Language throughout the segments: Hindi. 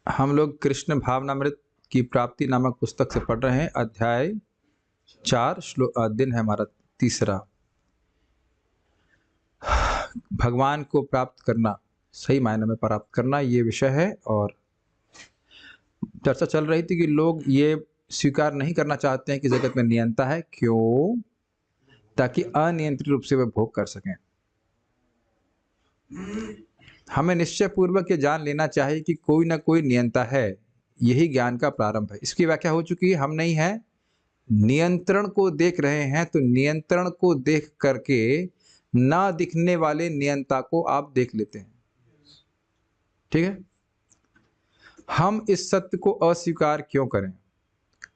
हम लोग कृष्ण भावनामृत की प्राप्ति नामक पुस्तक से पढ़ रहे हैं। अध्याय 4 दिन है हमारा तीसरा। भगवान को प्राप्त करना, सही मायने में प्राप्त करना, ये विषय है। और चर्चा चल रही थी कि लोग ये स्वीकार नहीं करना चाहते हैं कि जगत में नियंता है। क्यों? ताकि अनियंत्रित रूप से वे भोग कर सकें। हमें निश्चय पूर्वक ये जान लेना चाहिए कि कोई ना कोई नियंता है। यही ज्ञान का प्रारंभ है। इसकी व्याख्या हो चुकी है। हम नहीं है, नियंत्रण को देख रहे हैं, तो नियंत्रण को देख करके ना दिखने वाले नियंता को आप देख लेते हैं। ठीक है? हम इस सत्य को अस्वीकार क्यों करें?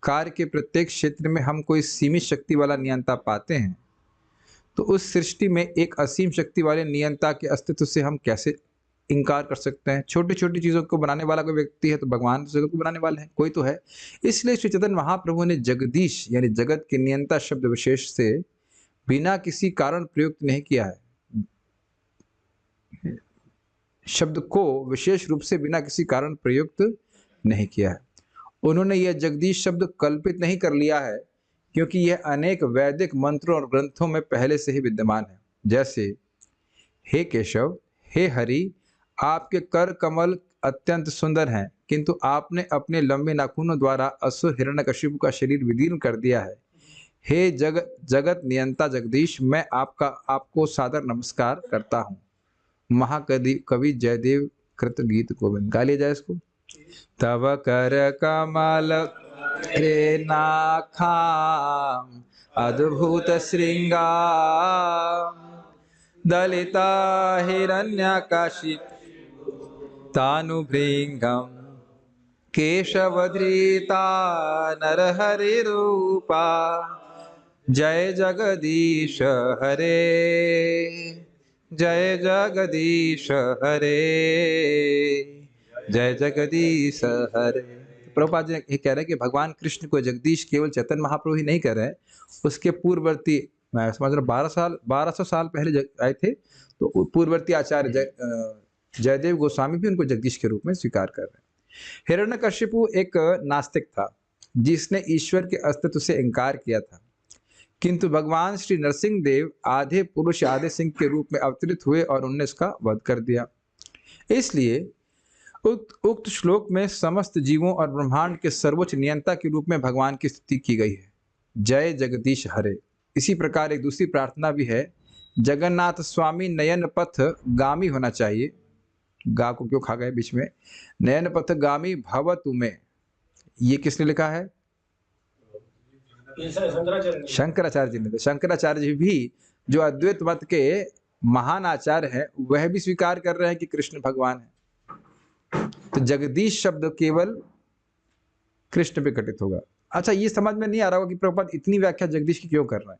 कार्य के प्रत्येक क्षेत्र में हम कोई सीमित शक्ति वाला नियंता पाते हैं, तो उस सृष्टि में एक असीम शक्ति वाले नियंता के अस्तित्व से हम कैसे इनकार कर सकते हैं? छोटी छोटी चीजों को बनाने वाला कोई व्यक्ति है तो भगवान जगत को बनाने वाले हैं, कोई तो है। इसलिए श्री चैतन्य महाप्रभु ने जगदीश यानी जगत के नियंता शब्द विशेष से बिना किसी कारण प्रयुक्त नहीं किया है। शब्द को विशेष रूप से बिना किसी कारण प्रयुक्त नहीं किया है। उन्होंने यह जगदीश शब्द कल्पित नहीं कर लिया है, क्योंकि यह अनेक वैदिक मंत्रों और ग्रंथों में पहले से ही विद्यमान है। जैसे हे केशव, हे हरि, आपके कर कमल अत्यंत सुंदर हैं, किंतु आपने अपने लंबे नाखूनों द्वारा असुर हिरण्यकशिपु का शरीर विदीर्ण कर दिया है। हे जगत नियंता जगदीश, मैं आपको सादर नमस्कार करता हूँ। महाकवि जयदेव कृत गीत गोविंद। गा लिया जाए इसको। तव कर कमल रे नाखाम अद्भुत श्रृंगार, दलिता हिरण्यकशिप तानुभृंगम, केशवधृता नरहरि रूपा, जय जगदीश हरे, जय जगदीश हरे, जय जगदीश हरे। प्रभुपाद जी ये कह रहे हैं कि भगवान कृष्ण को जगदीश केवल चैतन्य महाप्रभु ही नहीं कह रहे हैं, उसके पूर्ववर्ती, मैं समझ रहा 1200 साल पहले आए थे, तो पूर्ववर्ती आचार्य जयदेव गोस्वामी भी उनको जगदीश के रूप में स्वीकार कर रहे हैं। हिरण्यकशिपु एक नास्तिक था जिसने ईश्वर के अस्तित्व से इनकार किया था, किंतु भगवान श्री नरसिंह देव आधे पुरुष आधे सिंह के रूप में अवतरित हुए और उन्होंने इसका वध कर दिया। इसलिए उक्त श्लोक में समस्त जीवों और ब्रह्मांड के सर्वोच्च नियंता के रूप में भगवान की स्तुति की गई है। जय जगदीश हरे। इसी प्रकार एक दूसरी प्रार्थना भी है, जगन्नाथ स्वामी नयन पथ गामी होना चाहिए। गा को क्यों खा गए बीच में? नयन पथ गामी भव तुम्हें। ये किसने लिखा है? शंकराचार्य जी ने। शंकराचार्य जी भी जो अद्वैत मत के महान आचार्य है, वह भी स्वीकार कर रहे हैं कि कृष्ण भगवान है। तो जगदीश शब्द केवल कृष्ण पे घटित होगा। अच्छा, ये समझ में नहीं आ रहा होगा कि प्रभुपाद इतनी व्याख्या जगदीश की क्यों कर रहे हैं।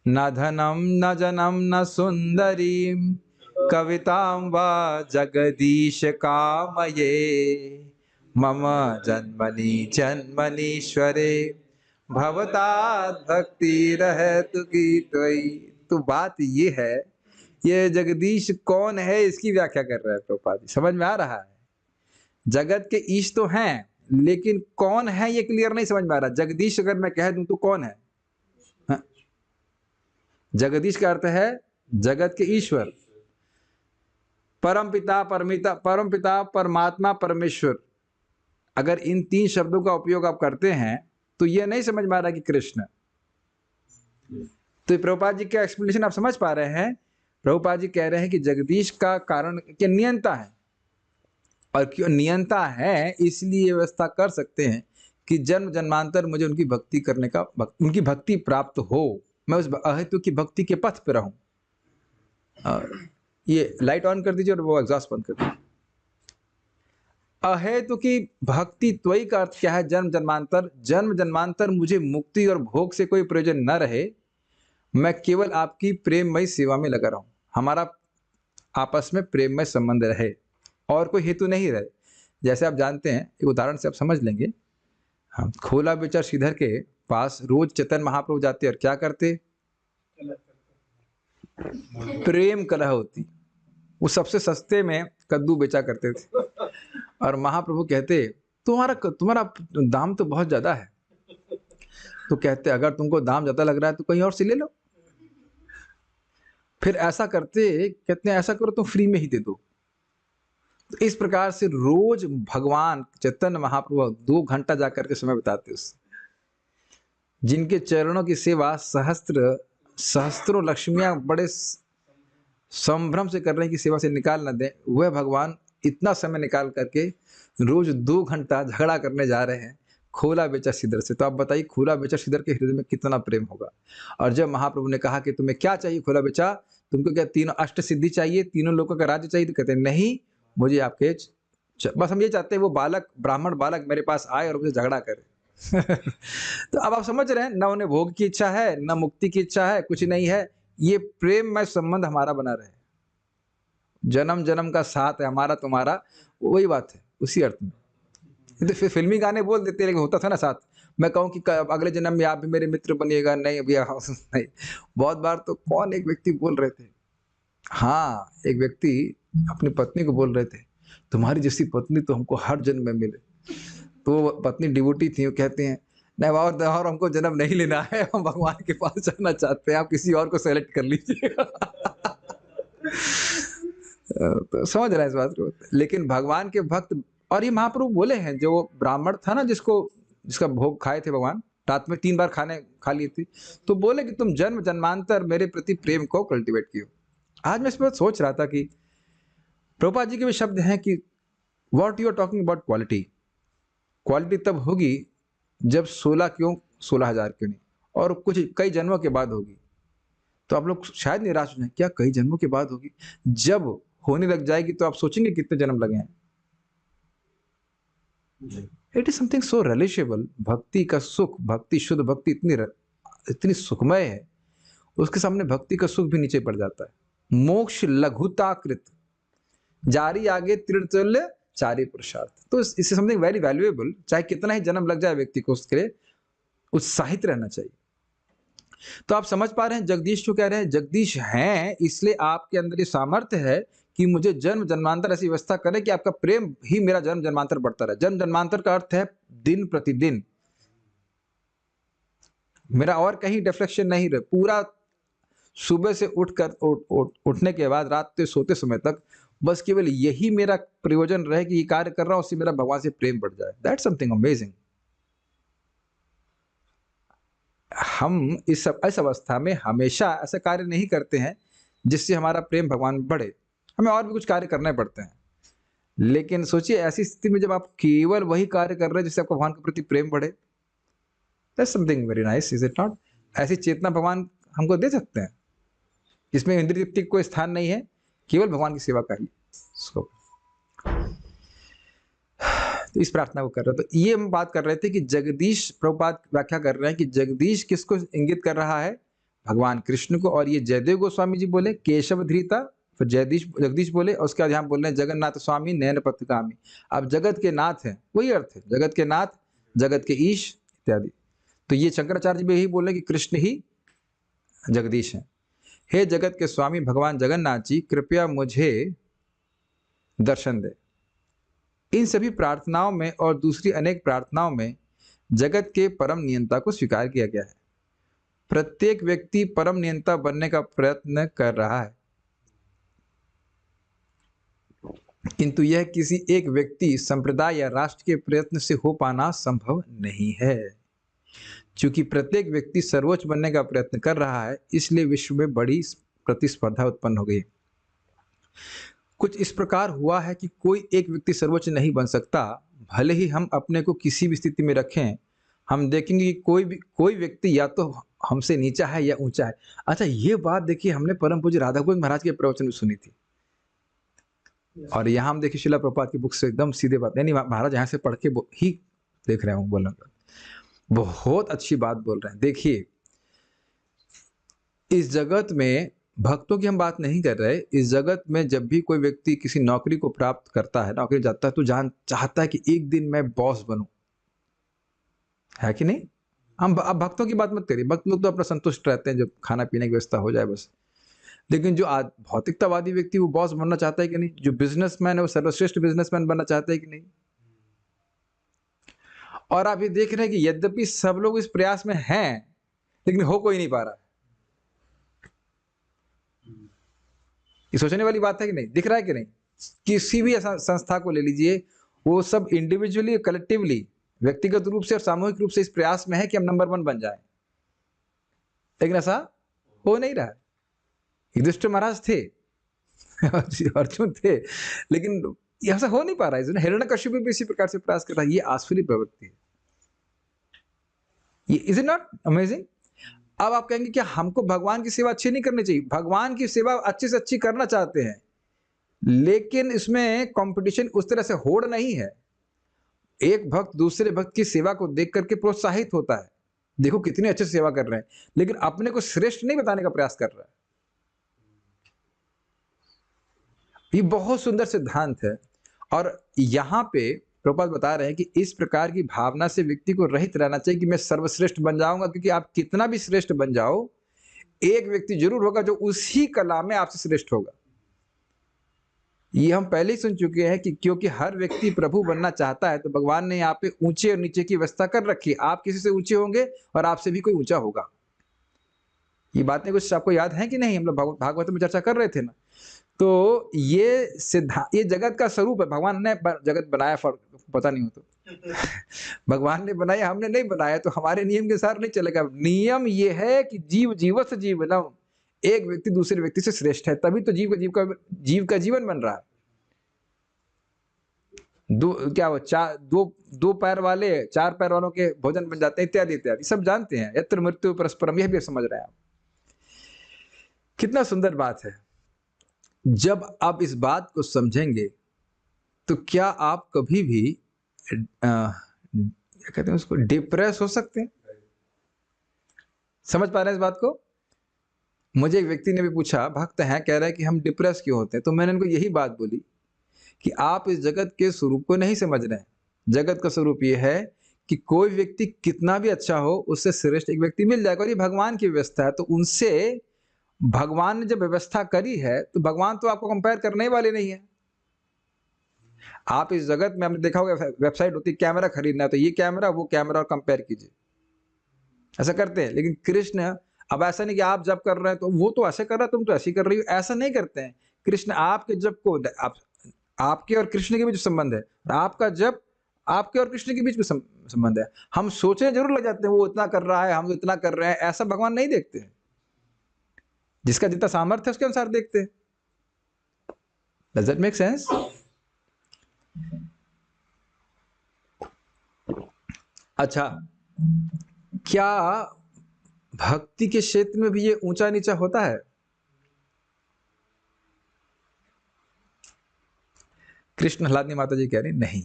न धनम न जनम न सुंदरीम कविताम वा जगदीश कामये, मम जन्मनि जन्मनीश्वरे भवतात् भक्ति रहतु की त्वयि। तो बात ये है, ये जगदीश कौन है इसकी व्याख्या कर रहे हैं प्रभुपाद जी। समझ में आ रहा है? जगत के ईश तो हैं, लेकिन कौन है ये क्लियर नहीं समझ में आ रहा। जगदीश अगर मैं कह दूं तो कौन है? हाँ? जगदीश का अर्थ है जगत के ईश्वर, परम पिता परमात्मा परमेश्वर। अगर इन तीन शब्दों का उपयोग आप करते हैं तो यह नहीं समझ में आ रहा कि कृष्ण। तो प्रभुपाद जी का एक्सप्लेनेशन आप समझ पा रहे हैं? प्रभुपाद जी कह रहे हैं कि जगदीश का कारण क्या नियंता है, और क्यों नियंता है इसलिए व्यवस्था कर सकते हैं कि जन्म जन्मांतर मुझे उनकी भक्ति करने का, उनकी भक्ति प्राप्त हो, मैं उस अहेतु की भक्ति के पथ पर रहूं। ये लाइट ऑन कर दीजिए और वो एग्जॉस्ट बंद कर दीजिए। अहेतु की भक्ति त्वयि का अर्थ क्या है? जन्म जन्मांतर। जन्म जन्मांतर मुझे मुक्ति और भोग से कोई प्रयोजन न रहे, मैं केवल आपकी प्रेममय सेवा में लगा रहूं, हमारा आपस में प्रेममय संबंध रहे और कोई हेतु नहीं रहे। जैसे आप जानते हैं, एक उदाहरण से आप समझ लेंगे। हम खोला बेचा श्रीधर के पास रोज चैतन्य महाप्रभु जाते और क्या करते? प्रेम कलह होती। वो सबसे सस्ते में कद्दू बेचा करते थे और महाप्रभु कहते तुम्हारा तुम्हारा दाम तो बहुत ज्यादा है। तो कहते अगर तुमको दाम ज्यादा लग रहा है तो कहीं और से ले लो। फिर ऐसा करते कहते हैं ऐसा करो तुम फ्री में ही दे दो। तो इस प्रकार से रोज भगवान चैतन्य महाप्रभु 2 घंटा जाकर के समय बिताते उससे। जिनके चरणों की सेवा सहस्त्रों लक्ष्मियां बड़े संभ्रम से कर रहे हैं कि सेवा से निकाल न दें, वह भगवान इतना समय निकाल करके रोज 2 घंटा झगड़ा करने जा रहे हैं खोला बेचा सिदर से। तो आप बताइए खोला बेचा सिदर के हृदय में कितना प्रेम होगा। और जब महाप्रभु ने कहा कि तुम्हें क्या चाहिए खोला बेचा, तुमको क्या 3 अष्ट सिद्धि चाहिए, 3 लोगों का राज्य चाहिए? तो कहते हैं नहीं, मुझे आपके बस हम ये चाहते हैं वो बालक ब्राह्मण बालक मेरे पास आए और मुझे झगड़ा करे। तो अब आप समझ रहे हैं, न उन्हें भोग की इच्छा है, न मुक्ति की इच्छा है, कुछ नहीं है। ये प्रेममय संबंध हमारा बना रहे, जन्म जन्म का साथ है हमारा तुम्हारा, वही बात है उसी अर्थ में। तो फिर फिल्मी गाने बोल देते हैं, लेकिन होता था ना साथ। मैं कहूँ कि अगले जन्म में आप भी मेरे मित्र बनिएगा, नहीं अभी नहीं। बहुत बार तो कौन एक व्यक्ति बोल रहे थे, हाँ एक व्यक्ति अपनी पत्नी को बोल रहे थे तुम्हारी जैसी पत्नी तो हमको हर जन्म में मिले। तो पत्नी डिवोटी थी, वो कहते हैं नहीं और हमको जन्म नहीं लेना है, हम भगवान के पास जाना चाहते हैं, आप किसी और को सेलेक्ट कर लीजिए। तो समझ रहे हैं इस बात को। लेकिन भगवान के भक्त, और ये महाप्रभु बोले हैं, जो ब्राह्मण था ना जिसका भोग खाए थे भगवान, रात में 3 बार खाने खा लिए थे, तो बोले कि तुम जन्म जन्मांतर मेरे प्रति प्रेम को कल्टीवेट कियो। आज मैं इस पर सोच रहा था कि प्रभुपाद जी के भी शब्द हैं कि what you are talking about quality, quality तब होगी जब 16,000 क्यों नहीं, और कुछ कई जन्मों के बाद होगी। तो आप लोग शायद निराश हो जाए, क्या कई जन्मों के बाद होगी? जब होने लग जाएगी तो आप सोचेंगे कितने जन्म लगे हैं। It is something so relatable. भक्ति का सुख, भक्ति शुद्ध भक्ति इतनी सुखमय है, उसके सामने भक्ति का सुख भी नीचे पड़ जाता है। मोक्ष लघुताकृत जारी आगे त्रितुल्य चारि पुरुषार्थ। तो इससे समथिंग वेरी वैल्यूएबल, चाहे कितना ही जन्म लग जाए व्यक्ति को, उसके लिए उत्साहित रहना चाहिए। तो आप समझ पा रहे हैं जगदीश जो कह रहे हैं, जगदीश हैं इसलिए आपके अंदर ये सामर्थ्य है कि मुझे जन्म जन्मांतर ऐसी व्यवस्था करें कि आपका प्रेम ही मेरा जन्म जन्मांतर बढ़ता रहे। जन्म जन्मांतर का अर्थ है दिन प्रतिदिन, मेरा और कहीं डिफ्लेक्शन नहीं रहे। पूरा सुबह से उठने के बाद रात के सोते समय तक बस केवल यही मेरा प्रयोजन रहे कि ये कार्य कर रहा हूं, उससे मेरा भगवान से प्रेम बढ़ जाए। That's something amazing. हम इस अवस्था में हमेशा ऐसा कार्य नहीं करते हैं जिससे हमारा प्रेम भगवान में बढ़े, हमें और भी कुछ कार्य करने पड़ते हैं। लेकिन सोचिए ऐसी स्थिति में जब आप केवल वही कार्य कर रहे हैं जिससे आपका भगवान के प्रति प्रेम बढ़े, that's something very nice, is it not? ऐसी चेतना भगवान हमको दे सकते हैं जिसमें इंद्रिय तृप्ति कोई स्थान नहीं है, केवल भगवान की सेवा का ही स्कोप। तो इस प्रार्थना को कर रहे, तो ये हम बात कर रहे थे कि जगदीश, प्रभुपाद व्याख्या कर रहे हैं कि जगदीश किसको इंगित कर रहा है? भगवान कृष्ण को। और ये जयदेव गोस्वामी जी बोले केशव धृता, फिर जगदीश बोले, और उसके बाद यहाँ बोल रहे हैं जगन्नाथ स्वामी नयन पथगामी। अब जगत के नाथ हैं, वही अर्थ है, जगत के नाथ, जगत के ईश इत्यादि। तो ये शंकराचार्य भी यही बोले कि कृष्ण ही जगदीश हैं। हे जगत के स्वामी भगवान जगन्नाथ जी, कृपया मुझे दर्शन दे। इन सभी प्रार्थनाओं में और दूसरी अनेक प्रार्थनाओं में जगत के परम नियंता को स्वीकार किया गया है। प्रत्येक व्यक्ति परम नियंता बनने का प्रयत्न कर रहा है, किंतु यह किसी एक व्यक्ति, संप्रदाय या राष्ट्र के प्रयत्न से हो पाना संभव नहीं है। चूंकि प्रत्येक व्यक्ति सर्वोच्च बनने का प्रयत्न कर रहा है, इसलिए विश्व में बड़ी प्रतिस्पर्धा उत्पन्न हो गई। कुछ इस प्रकार हुआ है कि कोई एक व्यक्ति सर्वोच्च नहीं बन सकता। भले ही हम अपने को किसी भी स्थिति में रखें, हम देखेंगे कि कोई व्यक्ति या तो हमसे नीचा है या ऊंचा है। अच्छा, ये बात देखिए, हमने परम पूज्य राधा गोविंद महाराज के प्रवचन में सुनी थी, और यहाँ हम देखिए शिला प्रभुपाद की बुक से एकदम सीधे बात, नहीं महाराज यहाँ से पढ़ के ही देख रहे हूँ, बोलना बहुत अच्छी बात बोल रहे हैं। देखिए, इस जगत में भक्तों की हम बात नहीं कर रहे, इस जगत में जब भी कोई व्यक्ति किसी नौकरी को प्राप्त करता है, नौकरी जाता है, तो चाहता है कि एक दिन मैं बॉस बनूं, है कि नहीं? हम अब भक्तों की बात मत करिए, भक्त लोग तो अपना संतुष्ट रहते हैं जब खाना पीने की व्यवस्था हो जाए बस। लेकिन जो भौतिकतावादी व्यक्ति वो बॉस बनना चाहता है कि नहीं? जो बिजनेसमैन है वो सर्वश्रेष्ठ बिजनेसमैन बनना चाहता है कि नहीं? और आप ये देख रहे हैं कि यद्यपि सब लोग इस प्रयास में हैं, लेकिन हो कोई नहीं पा रहा। ये सोचने वाली बात है कि नहीं? दिख रहा है कि नहीं? किसी भी ऐसा संस्था को ले लीजिए, वो सब इंडिविजुअली, कलेक्टिवली, व्यक्तिगत रूप से और सामूहिक रूप से इस प्रयास में है कि हम नंबर 1 बन जाएं, लेकिन ऐसा हो नहीं रहा। युधिष्ठिर महाराज थे अर्जुन थे, लेकिन ऐसा हो नहीं पा रहा है। हिरण्यकश्यप भी इसी प्रकार से प्रयास कर रहा है। ये आसुरी प्रवृत्ति है। ये इज इट नॉट अमेजिंग? अब आप कहेंगे कि हमको भगवान की सेवा अच्छी नहीं करनी चाहिए। भगवान की सेवा अच्छी से अच्छी करना चाहते हैं, लेकिन इसमें कंपटीशन उस तरह से होड़ नहीं है। एक भक्त दूसरे भक्त की सेवा को देख करके प्रोत्साहित होता है, देखो कितनी अच्छी सेवा कर रहे हैं, लेकिन अपने को श्रेष्ठ नहीं बताने का प्रयास कर रहा है। ये बहुत सुंदर सिद्धांत है। और यहां पे प्रभुपाद बता रहे हैं कि इस प्रकार की भावना से व्यक्ति को रहित रहना चाहिए कि मैं सर्वश्रेष्ठ बन जाऊंगा, क्योंकि आप कितना भी श्रेष्ठ बन जाओ, एक व्यक्ति जरूर होगा जो उसी कला में आपसे श्रेष्ठ होगा। ये हम पहले ही सुन चुके हैं कि क्योंकि हर व्यक्ति प्रभु बनना चाहता है, तो भगवान ने यहाँ पे ऊंचे और नीचे की व्यवस्था कर रखी है। आप किसी से ऊंचे होंगे और आपसे भी कोई ऊंचा होगा। ये बातें कुछ आपको याद है कि नहीं? हम लोग भागवत में चर्चा कर रहे थे ना। तो ये सिद्धांत, ये जगत का स्वरूप है। भगवान ने जगत बनाया, पता नहीं हो तो भगवान ने बनाया, हमने नहीं बनाया, तो हमारे नियम के अनुसार नहीं चलेगा। नियम ये है कि जीव जीवस्य जीवनम, एक व्यक्ति दूसरे व्यक्ति से श्रेष्ठ है, तभी तो जीव का जीवन बन रहा है। दो पैर वाले 4 पैर वालों के भोजन बन जाते हैं, इत्यादि इत्यादि सब जानते हैं। यत्र मृत्यु परस्परम, यह भी समझ रहे हैं आप। कितना सुंदर बात है। जब आप इस बात को समझेंगे तो क्या आप कभी भी क्या कहते हैं उसको, डिप्रेस हो सकते हैं? समझ पा रहे हैं इस बात को? मुझे एक व्यक्ति ने भी पूछा, भक्त हैं, कह रहा है कि हम डिप्रेस क्यों होते हैं। तो मैंने उनको यही बात बोली कि आप इस जगत के स्वरूप को नहीं समझ रहे हैं। जगत का स्वरूप ये है कि कोई व्यक्ति कितना भी अच्छा हो, उससे श्रेष्ठ एक व्यक्ति मिल जाएगा, और ये भगवान की व्यवस्था है। तो उनसे भगवान ने जब व्यवस्था करी है, तो भगवान तो आपको कंपेयर करने वाले नहीं है। आप इस जगत में, आपने देखा होगा वेबसाइट होती है, कैमरा खरीदना है तो ये कैमरा वो कैमरा और कंपेयर कीजिए, ऐसा करते हैं। लेकिन कृष्ण अब ऐसा नहीं कि आप जब कर रहे हैं तो वो तो ऐसे कर रहा है, तुम तो ऐसी कर रही हो, ऐसा नहीं करते हैं। कृष्ण आपके जब को, आपके और कृष्ण के बीच संबंध है, आपका जब आपके और कृष्ण के बीच में संबंध है। हम सोचने जरूर लग जाते हैं वो इतना कर रहा है, हम इतना कर रहे हैं, ऐसा भगवान नहीं देखते हैं। जिसका जितना सामर्थ्य है उसके अनुसार देखते हैं। Does that make sense? अच्छा, क्या भक्ति के क्षेत्र में भी ये ऊंचा नीचा होता है? कृष्ण हलादनी माता जी कह रही नहीं।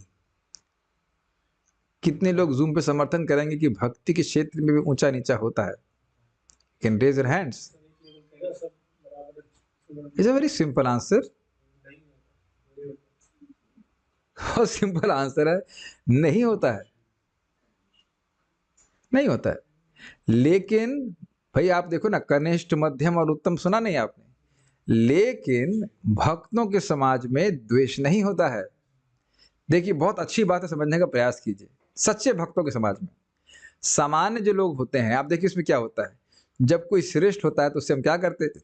कितने लोग जूम पे समर्थन करेंगे कि भक्ति के क्षेत्र में भी ऊंचा नीचा होता है? Can raise your hands. It's a very simple answer. बहुत सिंपल आंसर है, नहीं होता है, नहीं होता है। लेकिन भाई आप देखो ना, कनिष्ठ, मध्यम और उत्तम सुना नहीं आपने? लेकिन भक्तों के समाज में द्वेष नहीं होता है। देखिए, बहुत अच्छी बात है, समझने का प्रयास कीजिए। सच्चे भक्तों के समाज में सामान्य जो लोग होते हैं, आप देखिए इसमें क्या होता है। जब कोई श्रेष्ठ होता है तो उससे हम क्या करते हैं?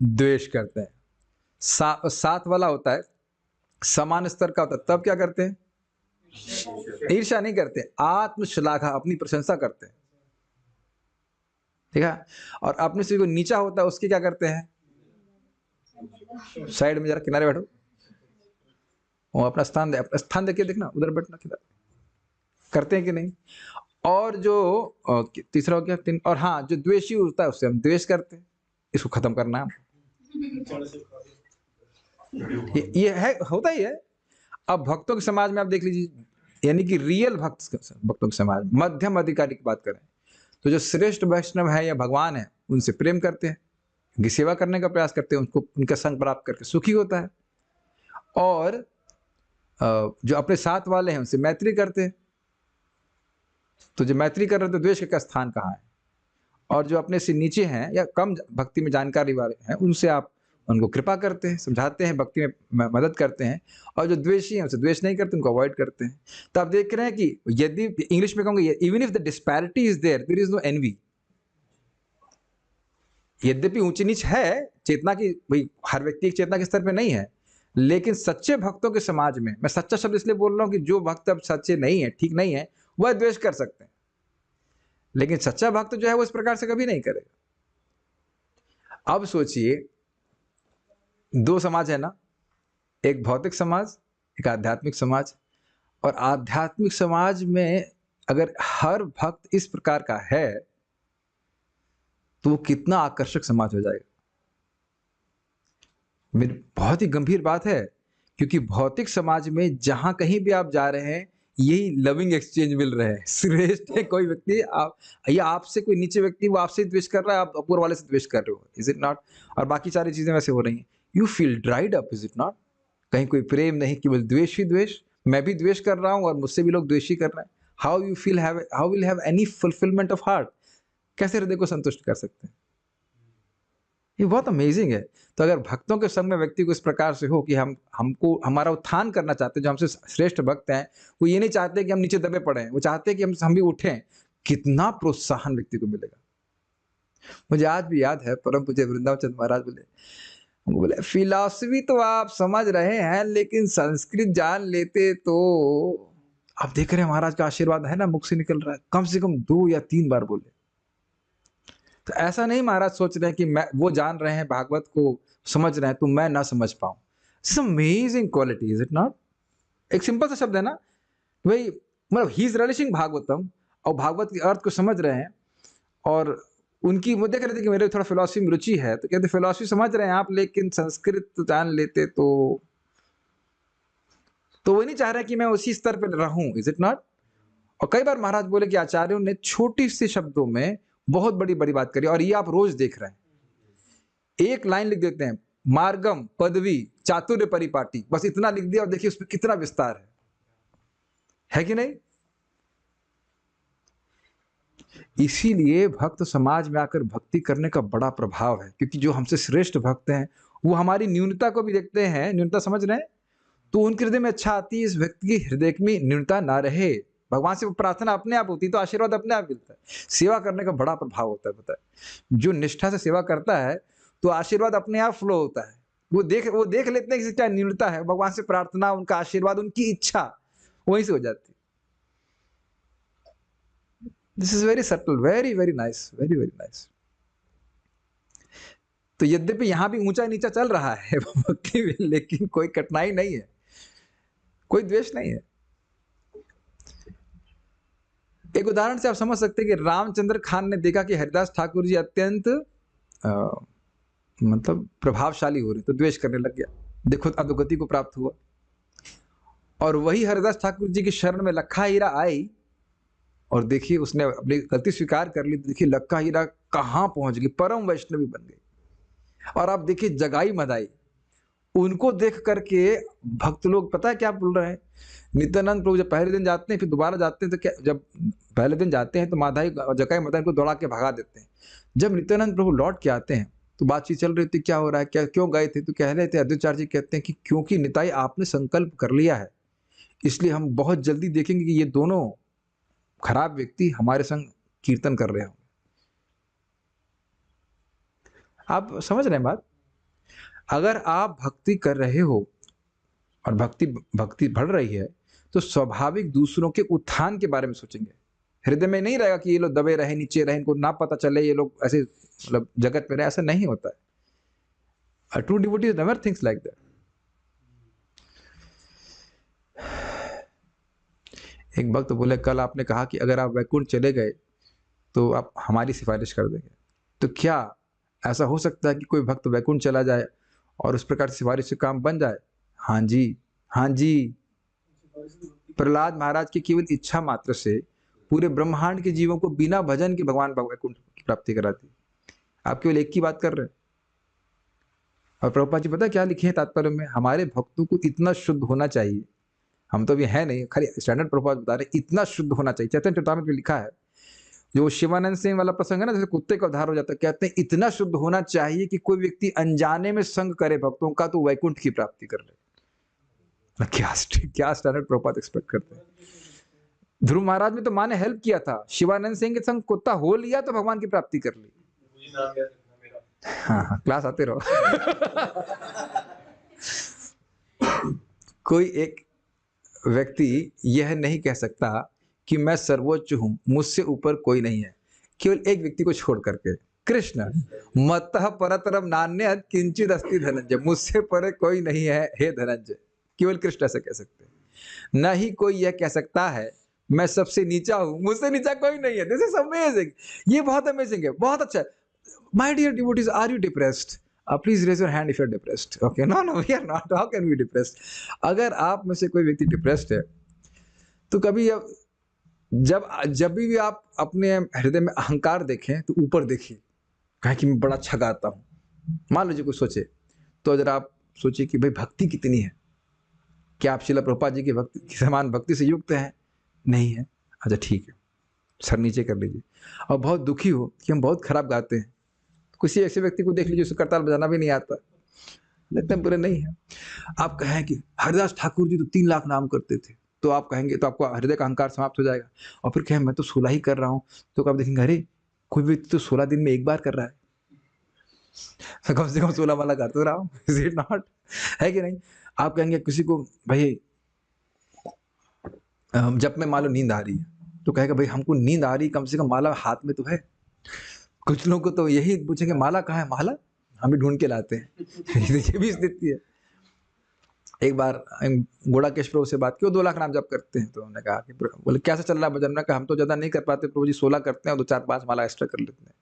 द्वेष करते हैं। साथ वाला होता है, समान स्तर का होता है, तब क्या करते हैं? ईर्ष्या नहीं करते, आत्मश्लाघा, अपनी प्रशंसा करते हैं। ठीक है? और अपने से कोई नीचा होता है उसकी क्या करते हैं? साइड में, जरा किनारे बैठो, वो अपना स्थान दे, अपना स्थान देखिए, देखना उधर बैठना, किधर करते हैं कि नहीं? और जो तीसरा हो गया 3, और हाँ, जो द्वेषी होता है उससे हम द्वेष करते हैं, इसको खत्म करना है। ये है, होता ही है। अब भक्तों के समाज में आप देख लीजिए, यानी कि रियल भक्तों के समाज, मध्यम अधिकारी की बात करें तो जो श्रेष्ठ वैष्णव है या भगवान है, उनसे प्रेम करते हैं, उनकी सेवा करने का प्रयास करते हैं, उनको उनका संग प्राप्त करके सुखी होता है। और जो अपने साथ वाले हैं उनसे मैत्री करते हैं। तो जो मैत्री कर रहे हैं तो द्वेष का स्थान कहाँ है? और जो अपने से नीचे हैं या कम भक्ति में जानकारी वाले हैं, उनसे आप उनको कृपा करते हैं, समझाते हैं, भक्ति में मदद करते हैं, और जो द्वेषी हैं उनसे द्वेष नहीं करते, उनको अवॉइड करते हैं। तो आप देख रहे हैं कि यदि इंग्लिश में कहूँगा, even if the disparity is there is no envy. यद्यपि ऊंची नीच है चेतना की, भाई हर व्यक्ति एक चेतना के स्तर पे नहीं है, लेकिन सच्चे भक्तों के समाज में, मैं सच्चा शब्द इसलिए बोल रहा हूँ कि जो भक्त अब सच्चे नहीं है, ठीक नहीं है, वह द्वेष कर सकते हैं, लेकिन सच्चा भक्त जो है वो इस प्रकार से कभी नहीं करेगा। अब सोचिए, दो समाज है ना, एक भौतिक समाज, एक आध्यात्मिक समाज, और आध्यात्मिक समाज में अगर हर भक्त इस प्रकार का है तो वो कितना आकर्षक समाज हो जाएगा। मेरी बहुत ही गंभीर बात है, क्योंकि भौतिक समाज में जहां कहीं भी आप जा रहे हैं यही लविंग एक्सचेंज मिल रहे हैं। श्रेष्ठ है कोई व्यक्ति, आप या आपसे कोई नीचे व्यक्ति, वो आपसे द्वेष कर रहा है, आप ऊपर वाले से द्वेष कर रहे हो, इज इट नॉट? और बाकी सारी चीजें वैसे हो रही हैं, you feel dried up, is it not? कहीं कोई प्रेम नहीं, केवल द्वेष ही द्वेष। मैं भी द्वेष कर रहा हूं और मुझसे भी लोग द्वेषी कर रहे हैं। How you feel, how will have any fulfilment of heart? कैसे हृदय को संतुष्ट कर सकते हैं? ये बहुत अमेजिंग है। तो अगर भक्तों के संग में व्यक्ति को इस प्रकार से हो कि हमको हमारा उत्थान करना चाहते हैं, जो हमसे श्रेष्ठ भक्त हैं, वो ये नहीं चाहते कि हम नीचे दबे पड़े हैं, वो चाहते हैं कि हम भी उठें, कितना प्रोत्साहन व्यक्ति को मिलेगा। मुझे आज भी याद है, परम पूज्य वृंदावन चंद महाराज बोले फिलॉसफी तो आप समझ रहे हैं, लेकिन संस्कृत जान लेते तो। आप देख रहे हैं महाराज का आशीर्वाद है ना, मुख से निकल रहा है, कम से कम 2 या 3 बार बोले। तो ऐसा नहीं महाराज सोच रहे हैं कि मैं, वो जान रहे हैं भागवत को, समझ रहे हैं, तो मैं ना समझ पाऊं। It's amazing quality, is it not? एक सिंपल सा शब्द है ना भाई, मतलब ही इज रिलिशिंग भागवतम, और भागवत के अर्थ को समझ रहे हैं। और उनकी, वो देख रहे थे कि मेरे थोड़ा फिलॉसफी में रुचि है, तो कहते फिलॉसफी समझ रहे हैं आप, लेकिन संस्कृत जान लेते तो वो नहीं चाह रहे कि मैं उसी स्तर पर रहूं, इज इट नॉट? और कई बार महाराज बोले कि आचार्यों ने छोटी सी शब्दों में बहुत बड़ी बड़ी बात करी, और ये आप रोज देख रहे हैं। एक लाइन लिख देते हैं, मार्गम पदवी चातुर्य परिपाटी, बस इतना लिख दिया, और देखिए उसमें कितना विस्तार है कि नहीं? इसीलिए भक्त समाज में आकर भक्ति करने का बड़ा प्रभाव है, क्योंकि जो हमसे श्रेष्ठ भक्त हैं वो हमारी न्यूनता को भी देखते हैं, न्यूनता समझ रहे हैं, तो उनके हृदय में अच्छा आती है, इस व्यक्ति के हृदय में न्यूनता ना रहे। भगवान से प्रार्थना अपने आप होती, तो आशीर्वाद अपने आप मिलता है। सेवा करने का बड़ा प्रभाव होता है, पता है? जो निष्ठा से सेवा करता है तो आशीर्वाद अपने आप फ्लो होता है। वो देख लेते हैं कि क्या न्यूनता है, भगवान से प्रार्थना, उनका आशीर्वाद, उनकी इच्छा वहीं से हो जाती है। This is very subtle, very very nice, very very nice. तो यद्यपि यहां भी ऊंचा नीचा चल रहा है भक्ति में, लेकिन कोई कठिनाई नहीं है, कोई द्वेष नहीं है। एक उदाहरण से आप समझ सकते हैं कि रामचंद्र खान ने देखा कि हरिदास ठाकुर जी अत्यंत मतलब प्रभावशाली हो रहे, तो द्वेष करने लग गया। देखो अधोगति को प्राप्त हुआ। और वही हरिदास ठाकुर जी की शरण में लखा हीरा आई, और देखिए उसने अपनी गलती स्वीकार कर ली, तो देखिए लक्का हीरा कहां पहुंच गई, परम वैष्णवी बन गई। और आप देखिए जगाई मदाई, उनको देख करके भक्त लोग पता है क्या बोल रहे हैं? नित्यानंद प्रभु जब पहले दिन जाते हैं, फिर दोबारा जाते हैं, तो क्या, जब पहले दिन जाते हैं तो माधाई जगाई मदाई को दौड़ा के भगा देते हैं। जब नित्यानंद प्रभु लौट के आते हैं तो बातचीत चल रही थी, क्या हो रहा है, क्या क्यों गए थे? तो कह रहे थे, अद्वैताचार्य जी कहते हैं कि क्योंकि निताई आपने संकल्प कर लिया है, इसलिए हम बहुत जल्दी देखेंगे कि ये दोनों खराब व्यक्ति हमारे संग कीर्तन कर रहे होंगे। आप समझ रहे हैं बात? अगर आप भक्ति कर रहे हो और भक्ति बढ़ रही है, तो स्वाभाविक दूसरों के उत्थान के बारे में सोचेंगे। हृदय में not रहेगा कि ये लोग दबे रहे, नीचे रहे, इनको ना पता चले, ये लोग ऐसे मतलब जगत में रहे, ऐसा नहीं होता है। A true devotee never thinks like that. एक भक्त तो बोले, कल आपने कहा कि अगर आप वैकुंठ चले गए तो आप हमारी सिफारिश कर देंगे। तो क्या ऐसा हो सकता है कि कोई भक्त वैकुंठ चला जाए और उस प्रकार से सिफारिश से काम बन जाए? हाँ जी, हाँ जी। प्रहलाद महाराज की केवल इच्छा मात्र से पूरे ब्रह्मांड के जीवों को बिना भजन के भगवान वैकुंठ की प्राप्ति कराती। आप केवल एक की बात कर रहे हैं। और प्रभुपाद जी पता क्या लिखे हैं तात्पर्य में? हमारे भक्तों को इतना शुद्ध होना चाहिए, हम तो अभी है नहीं, खाली स्टैंडर्ड प्रभुपाद बता रहे, इतना शुद्ध होना चाहिए। चैतन्य चरितामृत में लिखा है, जो शिवानंद सिंह वाला प्रसंग है ना, जैसे कुत्ते का उद्धार हो जाता है, कहते हैं इतना शुद्ध होना चाहिए कि कोई व्यक्ति अनजाने में संग करे भक्तों का तो वैकुंठ की प्राप्ति कर ले। क्या स्टैंडर्ड प्रभुपाद एक्सपेक्ट करते हैं। ध्रुव महाराज में तो माँ ने हेल्प किया था, शिवानंद सिंह के संग कुत्ता हो लिया तो भगवान की प्राप्ति कर ली। हाँ, क्लास आते रहो। कोई एक व्यक्ति यह नहीं कह सकता कि मैं सर्वोच्च हूं, मुझसे ऊपर कोई नहीं है, केवल एक व्यक्ति को छोड़ करके, कृष्ण। मत्तः परतरम नान्यत् किंचिद अस्ति धनंजय, मुझसे परे कोई नहीं है हे धनंजय, केवल कृष्ण ऐसा कह सकते हैं। न ही कोई यह कह सकता है मैं सबसे नीचा हूं, मुझसे नीचा कोई नहीं है। दिस इज अमेजिंग, ये बहुत अमेजिंग है, बहुत अच्छा है। My dear devotees, are you depressed? Please raise your hand if you are depressed. Okay, no no, we are not, how can we depressed? अगर आप में से कोई व्यक्ति डिप्रेस्ड है तो कभी जब भी आप अपने हृदय में अहंकार देखें तो ऊपर देखिए, कहें कि मैं बड़ा अच्छा गाता हूं। मान लीजिए कोई सोचे, तो अगर आप सोचिए कि भाई भक्ति कितनी है, क्या आप श्रील प्रभुपाद जी की भक्ति की समान भक्ति से युक्त हैं? नहीं है। अच्छा ठीक है, सर नीचे कर लीजिए। और बहुत दुखी हो कि हम बहुत खराब गाते हैं, किसी ऐसे व्यक्ति को देख लीजिए उसे करताल बजाना भी नहीं आता, इतने बुरे नहीं है। आप कहें कि हरिदास ठाकुर जी तो 3 लाख नाम करते थे, तो आप कहेंगे, तो आपको हृदय का अहंकार समाप्त हो जाएगा। और फिर कहें मैं तो 16 ही कर रहा हूं, तो आप देखेंगे अरे कोई व्यक्ति तो 16 दिन में एक बार कर रहा है, तो कम से कम 16 माला कर तो रहा हूं। Is it not? है कि नहीं? आप कहेंगे किसी को भाई जब में मान लो नींद आ रही है, तो कहेगा भाई हमको नींद आ रही, कम से कम माला हाथ में तो है। कुछ लोगों को तो यही पूछेंगे माला कहाँ है, माला हम भी ढूंढ के लाते हैं। ये भी स्थिति है। एक बार गोड़ाकेश प्रभु से बात की, वो 2 लाख नाम जप करते हैं, तो उन्होंने कहा कि बोले कैसे चल रहा है भजन? ने कहा हम तो ज्यादा नहीं कर पाते प्रभु जी, 16 करते हैं और 2-4-5 माला एक्स्ट्रा कर लेते हैं।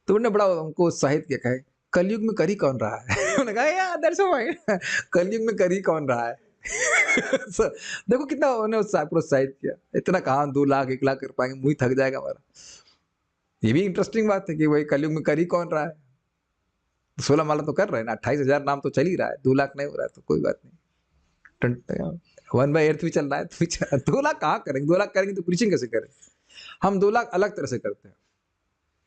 तो उन्होंने बड़ा उनको उत्साहित किया, कहे कलयुग में कर ही कौन रहा है? उन्होंने कहा यार दैट्स व्हाई, कलयुग में कर ही कौन रहा है? देखो कितना उन्होंने प्रोत्साहित किया। इतना कहाँ 2 लाख 1 लाख कर पाएंगे, मुंह थक जाएगा हमारा। ये भी इंटरेस्टिंग बात है कि भाई कलयुग में कर ही कौन रहा है? 16 माला तो कर रहे हैं ना, 28,000 नाम तो चल ही रहा है, 2 लाख नहीं हो रहा है तो कोई बात नहीं, 1/8 भी चल रहा है तो 2 लाख कहाँ करेंगे? 2 लाख करेंगे तो प्रीचिंग कैसे करें? हम 2 लाख अलग तरह से करते हैं।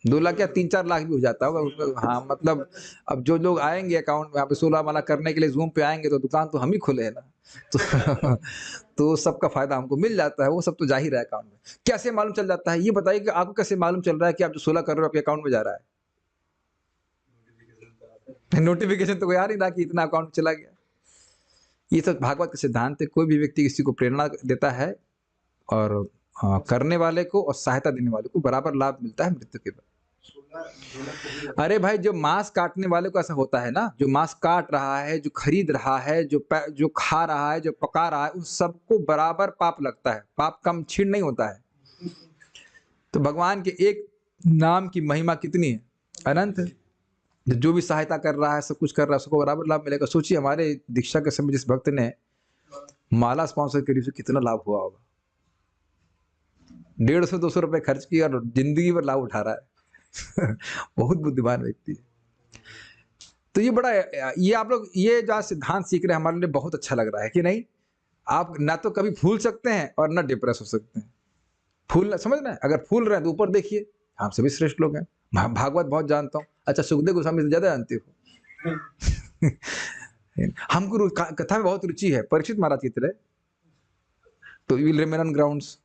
2 लाख क्या 3-4 लाख भी हो जाता होगा उसमें। हाँ मतलब अब जो लोग आएंगे अकाउंट में यहाँ पे 16 माला करने के लिए जूम पे आएंगे, तो दुकान तो हम ही खोले है ना, तो सबका फायदा हमको मिल जाता है, वो सब तो जा ही रहा है अकाउंट में। कैसे मालूम चल जाता है ये बताइए कि आपको कैसे मालूम चल रहा है कि आप जो 16 कर रहे हो आपके अकाउंट में जा रहा है? नोटिफिकेशन तो कोई आ नहीं रहा कि इतना अकाउंट चला गया। ये सब भागवत का सिद्धांत है। कोई भी व्यक्ति किसी को प्रेरणा देता है और करने वाले को और सहायता देने वाले को बराबर लाभ मिलता है मृत्यु के बाद। अरे भाई जो मांस काटने वाले को ऐसा होता है ना, जो मांस काट रहा है, जो खरीद रहा है, जो खा रहा है, जो पका रहा है, उन सबको बराबर पाप लगता है, पाप कम छीण नहीं होता है। तो भगवान के एक नाम की महिमा कितनी है, अनंत है। जो भी सहायता कर रहा है, सब कुछ कर रहा है, सबको बराबर लाभ मिलेगा। सोचिए हमारे दीक्षा के समय जिस भक्त ने माला स्पॉन्सर करी उसे कितना लाभ हुआ होगा। 150-200 रुपए खर्च किया और जिंदगी भर लाभ उठा रहा है। बहुत बुद्धिमान व्यक्ति है। तो ये बड़ा, ये आप लोग ये जो सिद्धांत सीख रहे हैं हमारे लिए बहुत अच्छा लग रहा है कि नहीं? आप ना तो कभी फूल सकते हैं और ना डिप्रेस हो सकते हैं। फूल समझना है, अगर फूल रहे हैं तो ऊपर देखिए, हम सभी श्रेष्ठ लोग हैं। भागवत बहुत जानता हूँ। अच्छा सुखदेव गोस्वामी से ज्यादा जानते हो। हमको कथा में बहुत रुचि है, परीक्षित महाराज की तरह। तो विल रिमेन ऑन ग्राउंड्स।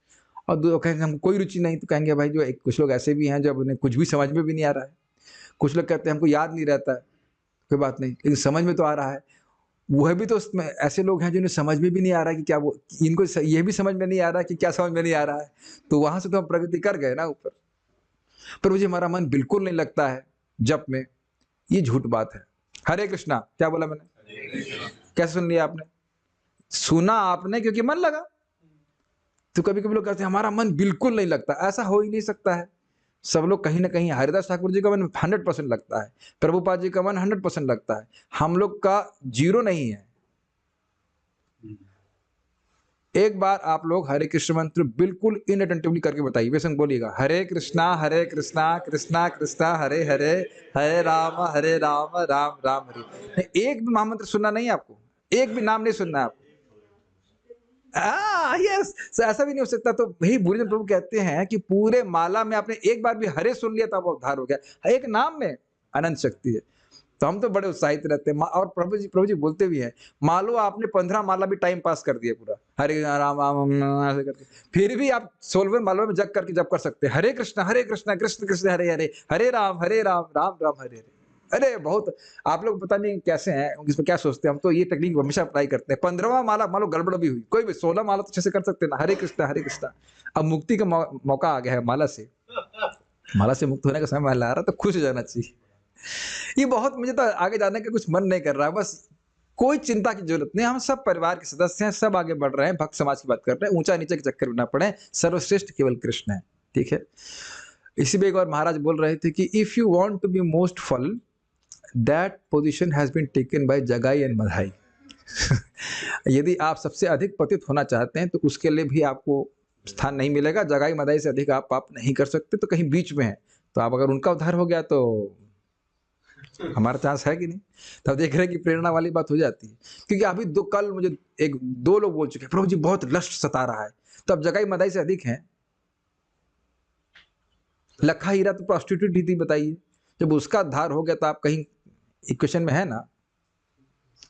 और दो कहेंगे हमको कोई रुचि नहीं, तो कहेंगे भाई जो कुछ लोग ऐसे भी हैं जब उन्हें कुछ भी समझ में भी नहीं आ रहा है। कुछ लोग कहते हैं हमको याद नहीं रहता है, कोई बात नहीं, लेकिन समझ में तो आ रहा है। वह भी तो उसमें ऐसे लोग हैं जिन्हें समझ में भी नहीं आ रहा है कि क्या वो, इनको ये भी समझ में नहीं आ रहा है कि क्या समझ में नहीं आ रहा है। तो वहां से तो हम प्रगति कर गए ना ऊपर। पर मुझे हमारा मन बिल्कुल नहीं लगता है जप में, ये झूठ बात है। हरे कृष्णा, क्या बोला मैंने? कैसे सुन लिया आपने? सुना आपने क्योंकि मन लगा। तो कभी कभी लोग कहते हैं हमारा मन बिल्कुल नहीं लगता, ऐसा हो ही नहीं सकता है। सब लोग कहीं ना कहीं, हरिदास ठाकुर जी का मन 100% लगता है, प्रभुपाद जी का मन 100% लगता है, हम लोग का 0 नहीं है। एक बार आप लोग हरे कृष्ण मंत्र बिल्कुल इनअटेंटिवली करके बताइए, वैसे बोलिएगा हरे कृष्णा कृष्णा कृष्णा हरे हरे, हरे राम राम राम हरे। एक भी महामंत्र सुनना नहीं है आपको, एक भी नाम नहीं सुनना है आपको। यस, ऐसा भी नहीं हो सकता। तो वही भूरिजन प्रभु कहते हैं कि पूरे माला में आपने एक बार भी हरे सुन लिया तो आपका उद्धार हो गया। एक नाम में अनंत शक्ति है। तो हम तो बड़े उत्साहित रहते हैं और प्रभु जी बोलते भी हैं, मान लो आपने 15 माला भी टाइम पास कर दिया पूरा, हरे राम राम ऐसे करके, फिर भी आप 16वें माला में जग करके जप कर सकते हैं, हरे कृष्ण कृष्ण कृष्ण हरे हरे, हरे राम राम राम हरे हरे। अरे बहुत, आप लोग पता नहीं कैसे हैं, इसमें क्या सोचते हैं, हम तो ये टेक्निक हमेशा अप्लाई करते हैं। 15वां माला मान लो गड़बड़ भी हुई, कोई भी 16 माला तो अच्छे से कर सकते हैं ना, हरे कृष्णा। अब मुक्ति का मौका आ गया है, माला से मुक्त होने का समय ला रहा, तो खुश हो जाना चाहिए। ये बहुत, मुझे तो आगे जाने का कुछ मन नहीं कर रहा है, बस कोई चिंता की जरूरत नहीं, हम सब परिवार के सदस्य हैं, सब आगे बढ़ रहे हैं, भक्त समाज की बात कर रहे हैं, ऊंचा नीचे के चक्कर में ना पड़े, सर्वश्रेष्ठ केवल कृष्ण है। ठीक है, इसी में एक और महाराज बोल रहे थे कि if you want to be most fall, that position has been taken by Jagai and Madhai. यदि आप सबसे अधिक पतित होना चाहते हैं तो उसके लिए भी आपको स्थान नहीं मिलेगा, जगाई मधाई से अधिक आप पाप नहीं कर सकते, तो कहीं बीच में है, तो आप अगर उनका उद्धार हो गया तो हमारा चांस है कि नहीं। तब देख रहे हैं कि प्रेरणा वाली बात हो जाती है, क्योंकि अभी कल मुझे दो लोग बोल चुके हैं, प्रभु जी बहुत लस्ट सता रहा है, तो अब जगाई मदाई से अधिक है। लखा हीरा तो प्रोस्टिट्यूट ही थी, बताइए, जब उसका उद्धार हो गया तो आप कहीं इक्वेशन में है ना।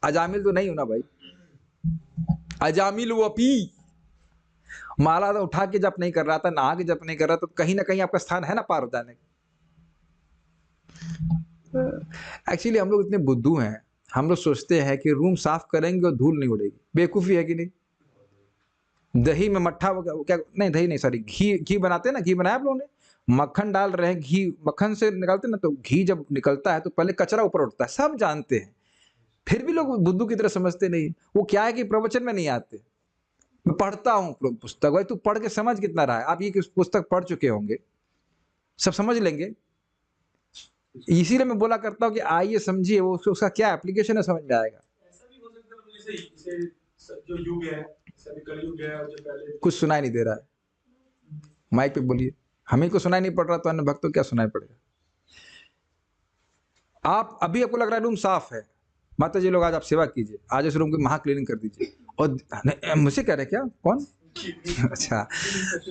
अजामिल तो नहीं हो ना भाई, अजामिल वो अपी, माला तो उठा के जप नहीं कर रहा था, नहा के जप नहीं कर रहा, तो कहीं ना कहीं आपका स्थान है ना पार हो जाने का। एक्चुअली हम लोग इतने बुद्धू हैं, हम लोग सोचते हैं कि रूम साफ करेंगे और धूल नहीं उड़ेगी। बेवकूफ़ी है कि नहीं। दही में मट्ठा क्या, नहीं दही नहीं, सॉरी घी बनाते हैं ना, घी बनाया आप लोगों ने, मक्खन डाल रहे हैं, घी मक्खन से निकालते ना, तो घी जब निकलता है तो पहले कचरा ऊपर उठता है, सब जानते हैं, फिर भी लोग बुद्धू की तरह समझते नहीं। वो क्या है कि प्रवचन में नहीं आते। मैं पढ़ता हूँ पुस्तक, भाई तू पढ़ के समझ कितना रहा है। आप ये पुस्तक पढ़ चुके होंगे, सब समझ लेंगे, इसीलिए मैं बोला करता हूँ कि आइए समझिए, वो उसका क्या एप्लीकेशन है, समझ में आएगा। ऐसा भी हो सकता है जैसे जो युग है, कलयुग है, और जो पहले कुछ सुनाई नहीं दे रहा है, माइक पे बोलिए। हमें को सुनाई नहीं पड़ रहा तो अन्य भक्तों क्या सुनाई पड़ेगा। आप अभी आपको लग रहा है रूम साफ है, माता जी लोग आज आप सेवा कीजिए, आज इस रूम की महा क्लीनिंग कर दीजिए। और मुझे कह रहे क्या, कौन? अच्छा,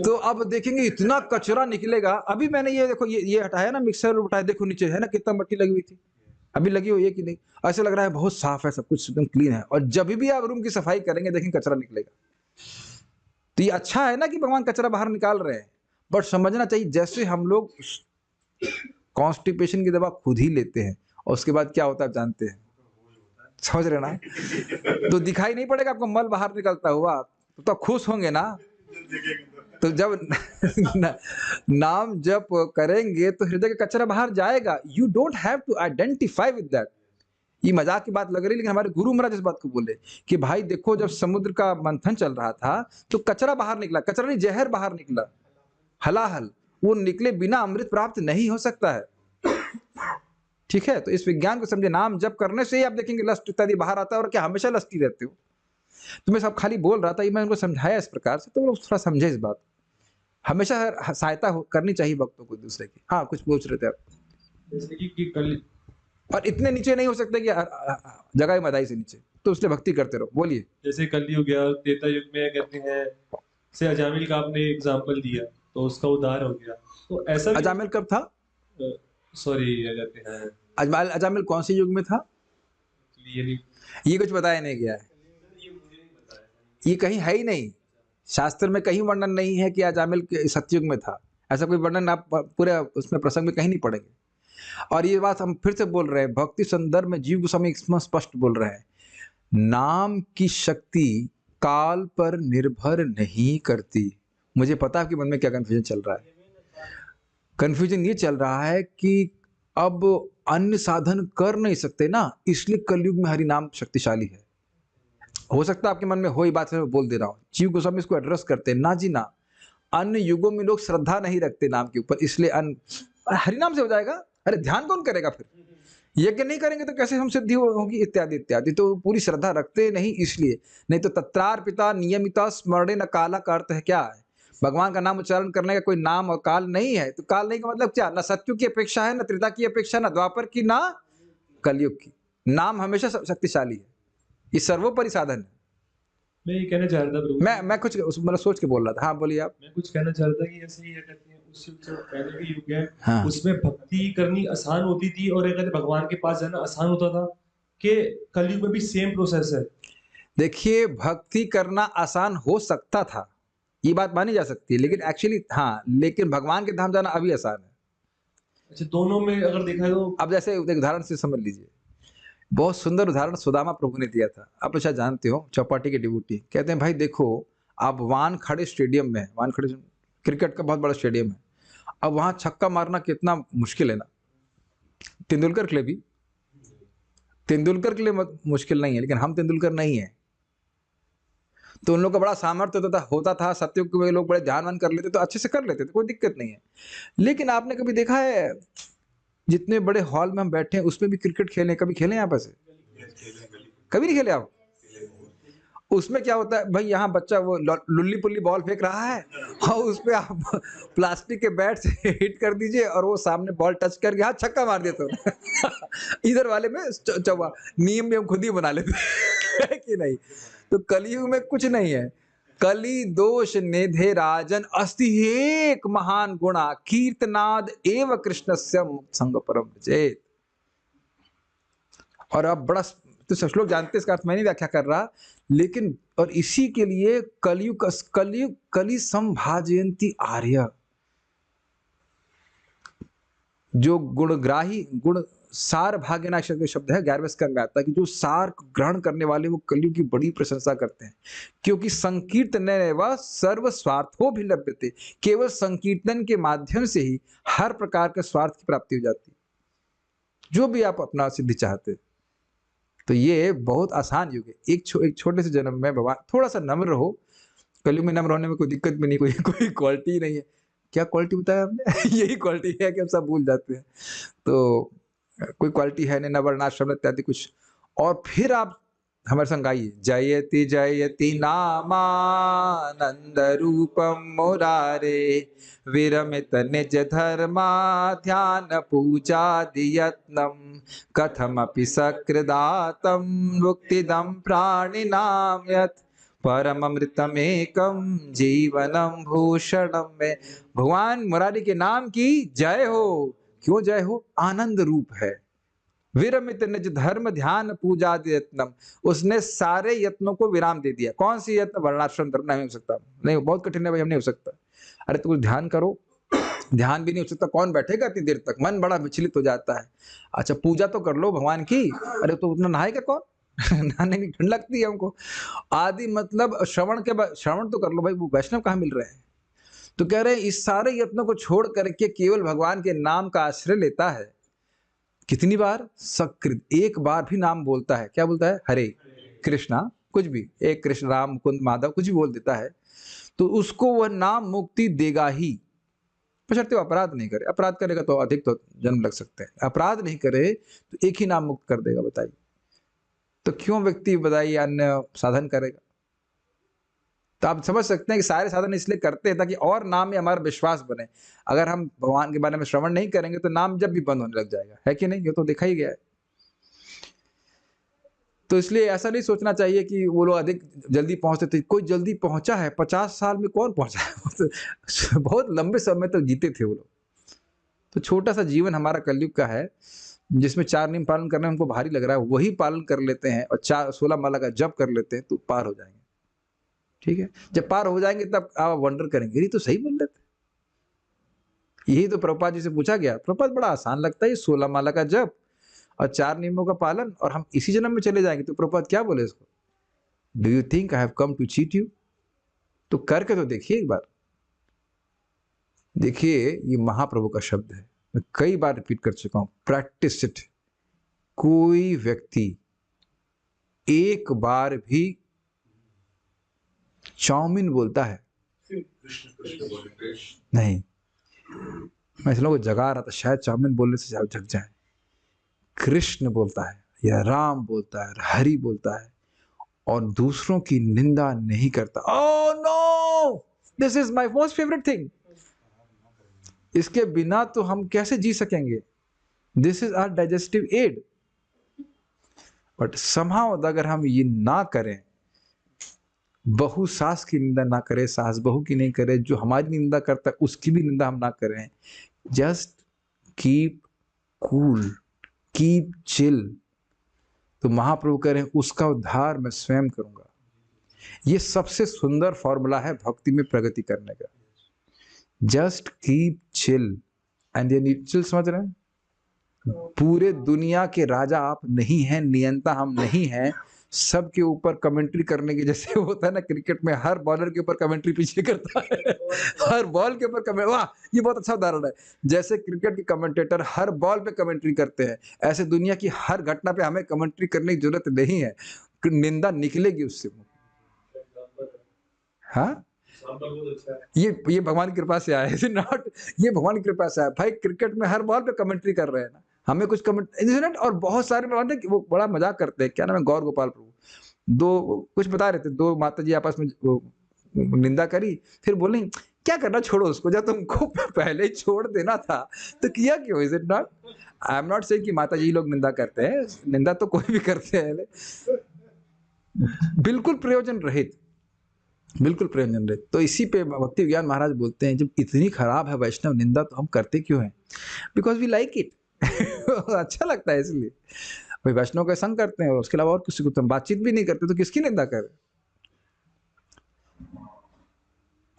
तो अब देखेंगे इतना कचरा निकलेगा। अभी मैंने ये देखो, ये हटाया ना, मिक्सर उठाया, देखो नीचे है ना कितना मट्टी लगी हुई थी, अभी लगी हुई है कि नहीं। ऐसा लग रहा है बहुत साफ है, सब कुछ एकदम क्लीन है, और जब भी आप रूम की सफाई करेंगे देखेंगे कचरा निकलेगा। तो ये अच्छा है ना कि भगवान कचरा बाहर निकाल रहे हैं, बट समझना चाहिए जैसे हम लोग कॉन्स्टिपेशन की दवा खुद ही लेते हैं और उसके बाद क्या होता है आप जानते हैं, समझ रहे ना। तो दिखाई नहीं पड़ेगा आपको मल बाहर निकलता हुआ, तो खुश होंगे ना। तो जब नाम जप करेंगे तो हृदय का कचरा बाहर जाएगा। You don't have to identify with that. ये मजाक की बात लग रही, लेकिन हमारे गुरु महाराज इस बात को बोले कि भाई देखो, जब समुद्र का मंथन चल रहा था तो कचरा बाहर निकला, कचरा नहीं जहर बाहर निकला, हलाहल, वो निकले बिना अमृत प्राप्त नहीं हो सकता है। ठीक है, तो इस विज्ञान को समझे। नाम जप करने से ही आप देखेंगे लस्ट इत्यादि बाहर आता है। और क्या हमेशा लस्टी रहते हो? तो मैं सब खाली बोल रहा था, मैं उनको समझाया इस प्रकार से, तो वो थोड़ा समझे इस बात। हमेशा सहायता करनी चाहिए भक्तों को दूसरे की। हाँ, कुछ पूछ रहे थे आप? जैसे कि और इतने नीचे नहीं हो सकते कि जगाई मदाई से नीचे, तो उसने भक्ति करते रहो। बोलिए। जैसे कलयुग या त्रेता युग में कहते हैं, से अजामिल का आपने एग्जांपल दिया तो उसका उद्धार हो गया, तो ऐसा भी अजामिल कब था? सॉरी क्या कहते हैं, अजामिल कौन से युग में था? ये कुछ बताया नहीं गया है, ये कहीं है ही नहीं, शास्त्र में कहीं वर्णन नहीं है कि अजामिल सतयुग में था। ऐसा कोई वर्णन आप पूरे उसमें प्रसंग में कहीं नहीं पढ़ेंगे। और ये बात हम फिर से बोल रहे हैं, भक्ति संदर्भ में जीव गोस्वामी स्पष्ट बोल रहे हैं, नाम की शक्ति काल पर निर्भर नहीं करती। मुझे पता है आपके मन में क्या कंफ्यूजन चल रहा है। कंफ्यूजन ये चल रहा है कि अब अन्य साधन कर नहीं सकते ना, इसलिए कलयुग में हरि नाम शक्तिशाली है। हो सकता है आपके मन में हो, ये बात मैं बोल दे रहा हूँ। जीव गोस्वामी इसको एड्रेस करते हैं ना जी ना, अन्य युगों में लोग श्रद्धा नहीं रखते नाम के ऊपर, इसलिए हरि नाम से हो जाएगा। अरे ध्यान कौन करेगा फिर? यज्ञ नहीं करेंगे तो कैसे हम सिद्धि होगी, इत्यादि इत्यादि। तो पूरी श्रद्धा रखते नहीं इसलिए, नहीं तो तत्रार्पिता नियमिता स्मरणे न काला का अर्थ है क्या है? भगवान का नाम उच्चारण करने का कोई नाम और काल नहीं है। तो काल नहीं का मतलब क्या? न सत्युग की अपेक्षा है, न त्रेता की अपेक्षा, न द्वापर की, ना कलयुग की। नाम हमेशा शक्तिशाली है, ये सर्वोपरि साधन है। मैं ये कहना चाह रहा था प्रभु जी, मैं कुछ मतलब सोच के बोल रहा था। हाँ बोलिए आप। मैं कुछ कहना चाह रहा था कि ऐसे ही कहते हैं उस युग जो पहले के युग है हाँ उसमें भक्ति करनी आसान होती थी और एक कहते भगवान के पास जाना आसान होता था, कि कलयुग में भी सेम प्रोसेस है। देखिए, भक्ति करना आसान हो सकता था, ये बात मानी जा सकती है, लेकिन एक्चुअली हाँ, लेकिन भगवान के धाम जाना अभी आसान है। अच्छा, दोनों में अगर देखा तो अब जैसे एक उदाहरण से समझ लीजिए, बहुत सुंदर उदाहरण सुदामा प्रभु ने दिया था। आप तो शायद जानते हो, चौपाटी के डिवोटी कहते हैं, भाई देखो, आप वानखड़े स्टेडियम में, वानखड़े क्रिकेट का बहुत बड़ा स्टेडियम है, अब वहां छक्का मारना कितना मुश्किल है ना। तेंदुलकर के लिए भी, तेंदुलकर के लिए मुश्किल नहीं है, लेकिन हम तेंदुलकर नहीं है। तो उन लोग का बड़ा सामर्थ्य होता था सत्युग में, लोग बड़े ध्यान कर लेते तो अच्छे से कर लेते थे, कोई दिक्कत नहीं है। लेकिन आपने कभी देखा है जितने बड़े हॉल में हम बैठे हैं उसमें भी क्रिकेट खेले, कभी खेले यहाँ पर? कभी नहीं खेले आप? उसमें क्या होता है भाई, यहाँ बच्चा वो लुल्ली पुल्ली बॉल फेंक रहा है और उस पे आप प्लास्टिक के बैट से हिट कर दीजिए और वो सामने बॉल टच करके हाँ छक्का मार देते हो। इधर वाले में चौवा नियम में हम खुद ही बना लेते हैं कि नहीं। तो कलयुग में कुछ नहीं है। कली दोष निधे राजन अस्ति एक महान गुणा कीर्तनाद एव कृष्णस्य मुक्त संग परम चेत। और अब बड़ा तो सब लोग जानते हैं, इसका अर्थ मैं नहीं व्याख्या कर रहा, लेकिन और इसी के लिए कलयुग कली संभाजयंती आर्य, जो गुणग्राही गुण सार भाग्यना शब्द है 11वें स्कंद में आता है कि जो सार ग्रहण करने वाले वो कलयुग की बड़ी प्रशंसा करते हैं, क्योंकि संकीर्तन व सर्व स्वार्थो भी लभ्यते, केवल संकीर्तन के माध्यम से ही हर प्रकार के स्वार्थ की प्राप्ति हो जाती है, जो भी आप अपना सिद्धि चाहते। तो ये बहुत आसान युग है। एक छोटे से जन्म में भगवान थोड़ा सा नम्र रहो। कलयुग में नम्र होने में कोई दिक्कत भी नहीं, कोई क्वालिटी नहीं है। क्या क्वालिटी बताया आपने? यही क्वालिटी है कि हम सब भूल जाते हैं। तो कोई क्वालिटी है नहीं, न वर्णाश्रम इत्यादि कुछ। और फिर आप हमारे संग गाइए, जयति जयति नामानंद रूपम मुरारे विरमित निज धर्मा ध्यान पूजा दियत्नम कथमपि सकृदातम मुक्तिदम प्राणिनाम यत् परममृतमेकम जीवनम भूषणम में। भगवान मुरारी के नाम की जय हो। क्यों जय हो? आनंद रूप है। विरमित निज धर्म ध्यान पूजा यत्नम, उसने सारे यत्नों को विराम दे दिया। कौन सी यत्न? वर्णाश्रम धर्म नहीं हो सकता, नहीं, बहुत कठिन है भाई, हम नहीं हो सकता। अरे तो कुछ ध्यान करो, ध्यान भी नहीं हो सकता, कौन बैठेगा इतनी देर तक, मन बड़ा विचलित हो जाता है। अच्छा पूजा तो कर लो भगवान की, अरे तो उतना नहाएगा कौन? नहाने की ठंड लगती है हमको। आदि मतलब श्रवण श्रवण तो कर लो भाई, वो वैष्णव कहाँ मिल रहे हैं? तो कह रहे हैं इस सारे यत्नों को छोड़ करके केवल भगवान के नाम का आश्रय लेता है। कितनी बार? सकृत, एक बार भी नाम बोलता है, क्या बोलता है? हरे कृष्णा, कुछ भी, एक कृष्ण राम मुकुंद माधव कुछ भी बोल देता है, तो उसको वह नाम मुक्ति देगा ही, बशर्ते अपराध नहीं करे। अपराध करेगा तो अधिक तो जन्म लग सकते हैं, अपराध नहीं करे तो एक ही नाम मुक्त कर देगा। बताइए तो क्यों व्यक्ति बताइए अन्य साधन करेगा? तो आप समझ सकते हैं कि सारे साधन इसलिए करते हैं ताकि और नाम में हमारा विश्वास बने। अगर हम भगवान के बारे में श्रवण नहीं करेंगे तो नाम जब भी बंद होने लग जाएगा, है कि नहीं? ये तो देखा ही गया है। तो इसलिए ऐसा नहीं सोचना चाहिए कि वो लोग अधिक जल्दी पहुंचते थे। कोई जल्दी पहुंचा है? 50 साल में कौन पहुंचा है? बहुत लंबे समय तक जीते थे वो लोग। तो छोटा सा जीवन हमारा कलयुग का है, जिसमें 4 नियम पालन करना हमको भारी लग रहा है, वही पालन कर लेते हैं और 16 माला का जप कर लेते हैं तो पार हो जाएंगे। ठीक है, जब पार हो जाएंगे तब आप वंडर करेंगे, ये तो सही बोल रहे थे। यही तो प्रभुपाद जी से पूछा गया, प्रभुपाद बड़ा आसान लगता है 16 माला का जप और 4 नियमों का पालन, और हम इसी जन्म में चले जाएंगे। तो प्रभुपाद क्या बोले इसको? Do you think I have come to cheat you? तो करके तो देखिए एक बार। देखिए ये महाप्रभु का शब्द है, मैं कई बार रिपीट कर चुका हूं, प्रैक्टिस इट। कोई व्यक्ति एक बार भी चाउमीन बोलता है नहीं, मैं इस लोगों को जगा रहा था, शायद चाउमीन बोलने से जग जाए। कृष्ण बोलता है या राम बोलता है, हरि बोलता है और दूसरों की निंदा नहीं करता। Oh no, this is my most favourite thing. इसके बिना तो हम कैसे जी सकेंगे? This is our digestive aid. But somehow अगर हम ये ना करें बहू सास की निंदा ना करे, सास बहू की नहीं करे, जो हमारी निंदा करता है उसकी भी निंदा हम ना करें। Just keep cool, keep chill. तो महाप्रभु कह रहे हैं उसका उद्धार मैं स्वयं करूंगा। ये सबसे सुंदर फॉर्मूला है भक्ति में प्रगति करने का। जस्ट कीप चिल एंड ये चिल समझ रहे हैं? पूरे दुनिया के राजा आप नहीं हैं, नियंता हम नहीं हैं, सबके ऊपर कमेंट्री करने की, जैसे होता है ना क्रिकेट में हर बॉलर के ऊपर कमेंट्री पीछे करता है हर बॉल के ऊपर कमेंट, वाह ये बहुत अच्छा उदाहरण है। जैसे क्रिकेट के कमेंटेटर हर बॉल पे कमेंट्री करते हैं, ऐसे दुनिया की हर घटना पे हमें कमेंट्री करने की जरूरत नहीं है, निंदा निकलेगी उससे। हाँ ये भगवान की कृपा से आया है, नॉट ये भगवान की कृपा से आया। भाई क्रिकेट में हर बॉल पे कमेंट्री कर रहे हैं ना, हमें कुछ कमेंट, और बहुत सारे बात है कि वो बड़ा मजाक करते हैं, क्या नाम है, गौर गोपाल प्रभु, दो कुछ बता रहे थे, दो माता जी आपस में निंदा करी, फिर बोले क्या करना, छोड़ो उसको, जब तुमको पहले ही छोड़ देना था तो किया क्यों? Is it not? I am not saying कि माता जी लोग निंदा करते हैं, निंदा तो कोई भी करते हैं, बिल्कुल प्रयोजन रहित, बिल्कुल प्रयोजन रहित। तो इसी पे भक्ति विज्ञान महाराज बोलते हैं जब इतनी खराब है वैष्णव निंदा तो हम करते क्यों हैं? बिकॉज वी लाइक इट अच्छा लगता है इसलिए। भाई वैष्णव का संग करते हैं, उसके अलावा और किसी को तो हम बातचीत भी नहीं करते, तो किसकी निंदा करें?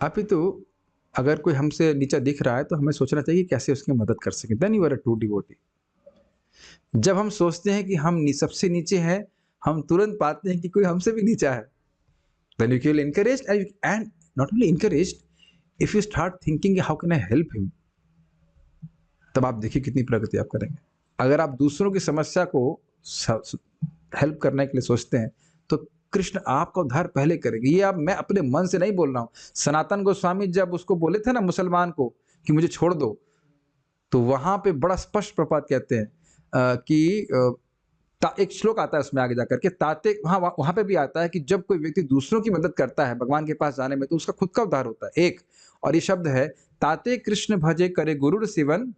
अभी तो अगर कोई हमसे नीचा दिख रहा है तो हमें सोचना चाहिए कैसे उसकी मदद कर सके। Then you are a true devotee. जब हम सोचते हैं कि हम सबसे नीचे हैं, हम तुरंत पाते हैं कि कोई हमसे भी नीचा है। Then you feel encouraged and not only encouraged, if you start thinking how can I help him, तब आप देखिए कितनी प्रगति आप करेंगे। अगर आप दूसरों की समस्या को हेल्प करने के लिए सोचते हैं तो कृष्ण आपका उद्धार पहले करेंगे। ये अब मैं अपने मन से नहीं बोल रहा हूँ। सनातन गोस्वामी जब उसको बोले थे ना मुसलमान को कि मुझे छोड़ दो, तो वहां पे बड़ा स्पष्ट प्रपात कहते हैं कि एक श्लोक आता है उसमें आगे जाकर के, ताते वहां पे भी आता है कि जब कोई व्यक्ति दूसरों की मदद करता है भगवान के पास जाने में तो उसका खुद का उद्धार होता है। एक और ये शब्द है, ताते कृष्ण भजे करे गुरुर सेवन,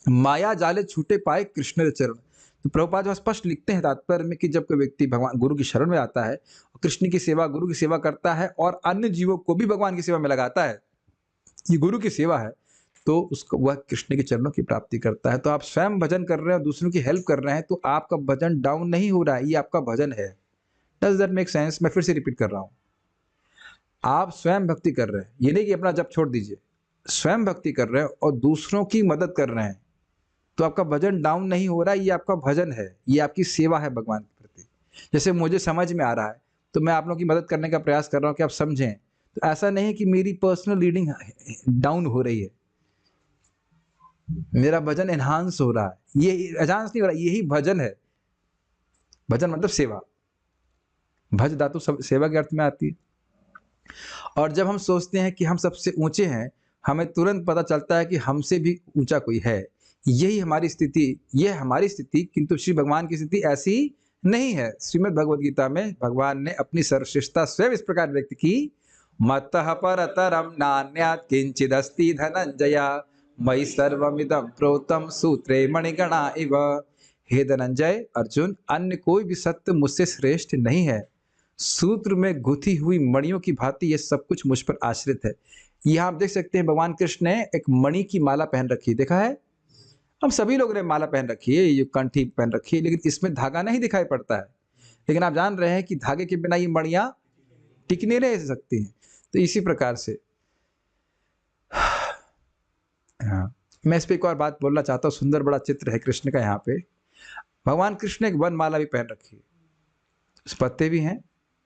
माया जाले छूटे पाए कृष्ण चरण। तो प्रभुपाद जो स्पष्ट लिखते हैं तात्पर्य में कि जब कोई व्यक्ति भगवान गुरु की शरण में आता है, कृष्ण की सेवा, गुरु की सेवा करता है और अन्य जीवों को भी भगवान की सेवा में लगाता है, ये गुरु की सेवा है, तो उसको वह कृष्ण के चरणों की प्राप्ति करता है। तो आप स्वयं भजन कर रहे हैं और दूसरों की हेल्प कर रहे हैं तो आपका भजन डाउन नहीं हो रहा है, ये आपका भजन है। Does that make sense? मैं फिर से रिपीट कर रहा हूं, आप स्वयं भक्ति कर रहे हैं, ये नहीं कि अपना जप छोड़ दीजिए, स्वयं भक्ति कर रहे हैं और दूसरों की मदद कर रहे हैं, तो आपका भजन डाउन नहीं हो रहा है, ये आपका भजन है, ये आपकी सेवा है भगवान के प्रति। जैसे मुझे समझ में आ रहा है तो मैं आप लोगों की मदद करने का प्रयास कर रहा हूं कि आप समझें। तो ऐसा नहीं है कि मेरी पर्सनल रीडिंग डाउन हो रही है, मेरा भजन एनहांस हो रहा है, ये एनहांस नहीं हो रहा, यही भजन है। भजन मतलब सेवा, भज धातु सेवा के अर्थ में आती है। और जब हम सोचते हैं कि हम सबसे ऊंचे हैं, हमें तुरंत पता चलता है कि हमसे भी ऊंचा कोई है। यही हमारी स्थिति, यह हमारी स्थिति, किंतु श्री भगवान की स्थिति ऐसी नहीं है। श्रीमद् भगवद गीता में भगवान ने अपनी सर्वश्रेष्ठता स्वयं इस प्रकार व्यक्त की, मत्तः परतरम नान्यात् किंचिदस्ति धनंजया मयि सर्वमिदं प्रोतम सूत्रे मणिगणा इव। हे धनंजय, अर्जुन, अन्य कोई भी सत्य मुझसे श्रेष्ठ नहीं है, सूत्र में गुथी हुई मणियों की भांति ये सब कुछ मुझ पर आश्रित है। यहाँ आप देख सकते हैं भगवान कृष्ण ने एक मणि की माला पहन रखी, देखा है? हम सभी लोगों ने माला पहन रखी है, ये कंठी पहन रखी है, लेकिन इसमें धागा नहीं दिखाई पड़ता है। लेकिन आप जान रहे हैं कि धागे के बिना ये मणियां टिक नहीं रह सकती हैं। तो इसी प्रकार से मैं इस पे एक और बात बोलना चाहता हूँ। सुंदर बड़ा चित्र है कृष्ण का यहाँ पे। भगवान कृष्ण ने एक वन माला भी पहन रखी है, उस पत्ते भी हैं,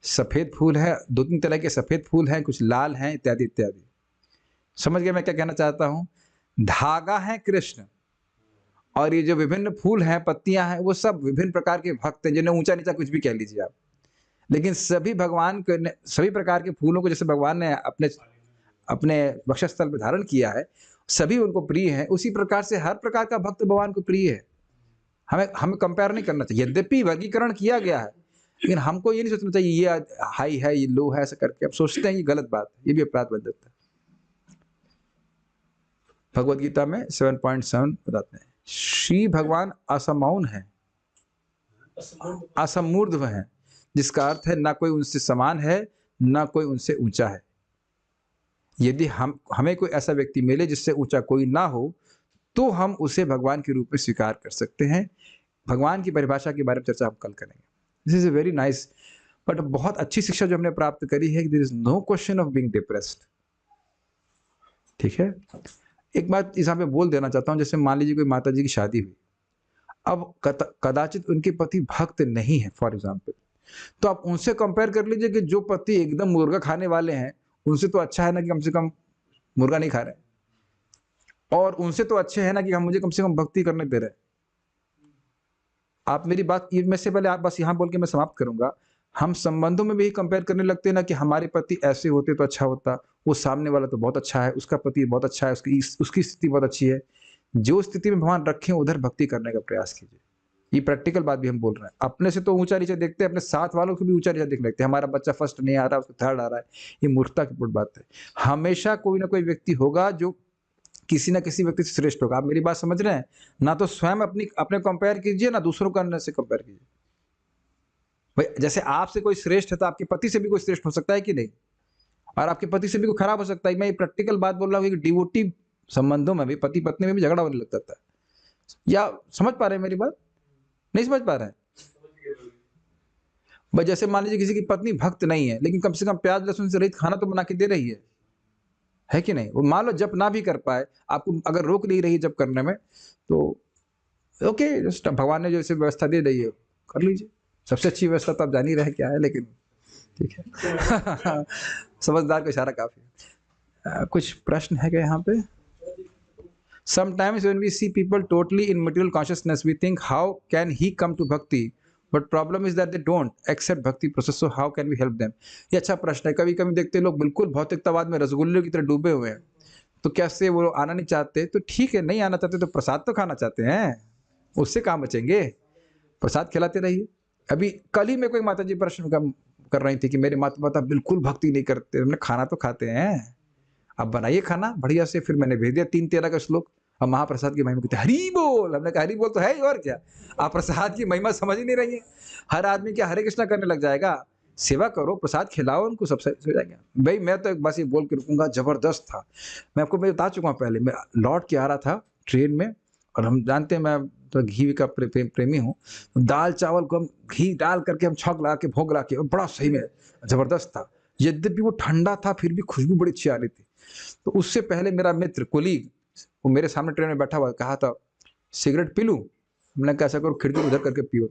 सफेद फूल है, 2-3 तरह के सफेद फूल हैं, कुछ लाल हैं, इत्यादि इत्यादि। समझ गए मैं क्या कहना चाहता हूँ? धागा है कृष्ण, और ये जो विभिन्न फूल हैं, पत्तियां हैं, वो सब विभिन्न प्रकार के भक्त हैं, जिन्हें ऊंचा नीचा कुछ भी कह लीजिए आप, लेकिन सभी भगवान को, सभी प्रकार के फूलों को जैसे भगवान ने अपने वक्षस्थल पर धारण किया है, सभी उनको प्रिय हैं, उसी प्रकार से हर प्रकार का भक्त भगवान को प्रिय है। हमें कंपेयर नहीं करना चाहिए। यद्यपि वर्गीकरण किया गया है, लेकिन हमको ये नहीं सोचना चाहिए ये हाई है, ये लो है, ऐसा करके अब सोचते हैं, ये गलत बात है, ये भी अपराध बन जाता है। भगवद गीता में 7.7 बताते हैं, श्री भगवान असमौन है, असमूर्ध्व है, जिसका अर्थ है ना कोई उनसे समान है, ना कोई उनसे ऊंचा है। यदि हमें कोई ऐसा व्यक्ति मिले जिससे ऊंचा कोई ना हो, तो हम उसे भगवान के रूप में स्वीकार कर सकते हैं। भगवान की परिभाषा के बारे में चर्चा हम कल करेंगे। This is a very nice, but बहुत अच्छी शिक्षा जो हमने प्राप्त करी है कि there is no question of being depressed. ठीक है, एक बात यहाँ पे बोल देना चाहता हूँ, जैसे मान लीजिए कोई माता जी की शादी हुई, अब कदाचित उनके पति भक्त नहीं है फॉर एग्जाम्पल, तो आप उनसे कंपेयर कर लीजिए कि जो पति एकदम मुर्गा खाने वाले हैं, उनसे तो अच्छा है ना कि कम से कम मुर्गा नहीं खा रहे, और उनसे तो अच्छे है ना कि हम मुझे कम से कम भक्ति करने दे रहे। आप मेरी बात में से पहले आप बस यहाँ बोल के मैं समाप्त करूंगा। हम संबंधों में भी कंपेयर करने लगते हैं ना कि हमारे पति ऐसे होते तो अच्छा होता, वो सामने वाला तो बहुत अच्छा है, उसका पति बहुत अच्छा है, उसकी स्थिति बहुत अच्छी है। जो स्थिति में भगवान रखें उधर भक्ति करने का प्रयास कीजिए। ये प्रैक्टिकल बात भी हम बोल रहे हैं। अपने से तो ऊंचा नीचा देखते हैं, अपने साथ वालों को भी ऊंचा नीचा देख लेते हैं। हमारा बच्चा फर्स्ट नहीं आ रहा, उसको थर्ड आ रहा है, ये मूर्खता की पूर्ण बात है। हमेशा कोई ना कोई व्यक्ति होगा जो किसी ना किसी व्यक्ति से श्रेष्ठ होगा। आप मेरी बात समझ रहे हैं ना? तो स्वयं अपने कंपेयर कीजिए, ना दूसरों का से कंपेयर कीजिए। भाई जैसे आपसे कोई श्रेष्ठ है तो आपके पति से भी कोई श्रेष्ठ हो सकता है कि नहीं, और आपके पति से भी कोई खराब हो सकता है। मैं ये प्रैक्टिकल बात बोल रहा हूँ कि डिवोटी संबंधों में भी, पति पत्नी में भी झगड़ा होने लग जाता है। या समझ पा रहे हैं मेरी बात? नहीं समझ पा रहे हैं? भाई जैसे मान लीजिए किसी की पत्नी भक्त नहीं है, लेकिन कम से कम प्याज लहसुन से रहित खाना तो बना के दे रही है कि नहीं? वो मान लो जब ना भी कर पाए, आपको अगर रोक नहीं रही जब करने में, तो ओके, जस्ट भगवान ने जो इसे व्यवस्था दे दी है कर लीजिए। सबसे अच्छी व्यवस्था तो आप जान ही रहे क्या है, लेकिन ठीक है। समझदार का इशारा काफी है। कुछ प्रश्न है क्या यहाँ पे? Sometimes when we see people totally in material consciousness, we think how can he come to bhakti? But problem is that they don't accept bhakti process. So how can we help them? ये अच्छा प्रश्न है। कभी कभी देखते हैं लोग बिल्कुल भौतिकतावाद में रसगुल्ले की तरह डूबे हुए हैं, तो कैसे वो आना नहीं चाहते? तो ठीक है, नहीं आना चाहते तो प्रसाद तो खाना चाहते हैं, उससे कहाँ बचेंगे? प्रसाद खिलाते रहिए। अभी कल ही मेरे को एक माता जी प्रश्न कर रही थी कि मेरे माता पिता बिल्कुल भक्ति नहीं करते, हमने खाना तो खाते हैं, आप बनाइए खाना बढ़िया से। फिर मैंने भेज दिया 3-13 का श्लोक। अब महाप्रसाद की महिमा कहते हरी बोल, हमने कहा हरी बोल तो है ही, और क्या? आप प्रसाद की महिमा समझ ही नहीं रही है। हर आदमी क्या हरे कृष्णा करने लग जाएगा? सेवा करो, प्रसाद खिलाओ उनको, सब सही हो जाएगा। भाई मैं तो एक बस ये बोल के रुकूंगा, जबरदस्त था। मैं आपको बता चुका हूँ पहले, मैं लौट के आ रहा था ट्रेन में, और हम जानते हैं मैं तो घी का प्रेमी हूँ। दाल चावल को हम घी डाल करके हम छौंक लगा के भोग लगा के, बड़ा सही में जबरदस्त था। यद्यपि वो ठंडा था फिर भी खुशबू बड़ी अच्छी आ रही थी। तो उससे पहले मेरा मित्र कोलीग, वो मेरे सामने ट्रेन में बैठा हुआ, कहा था सिगरेट पी लूं? मैंने कहा ऐसा करो खिड़की उधर करके पियो।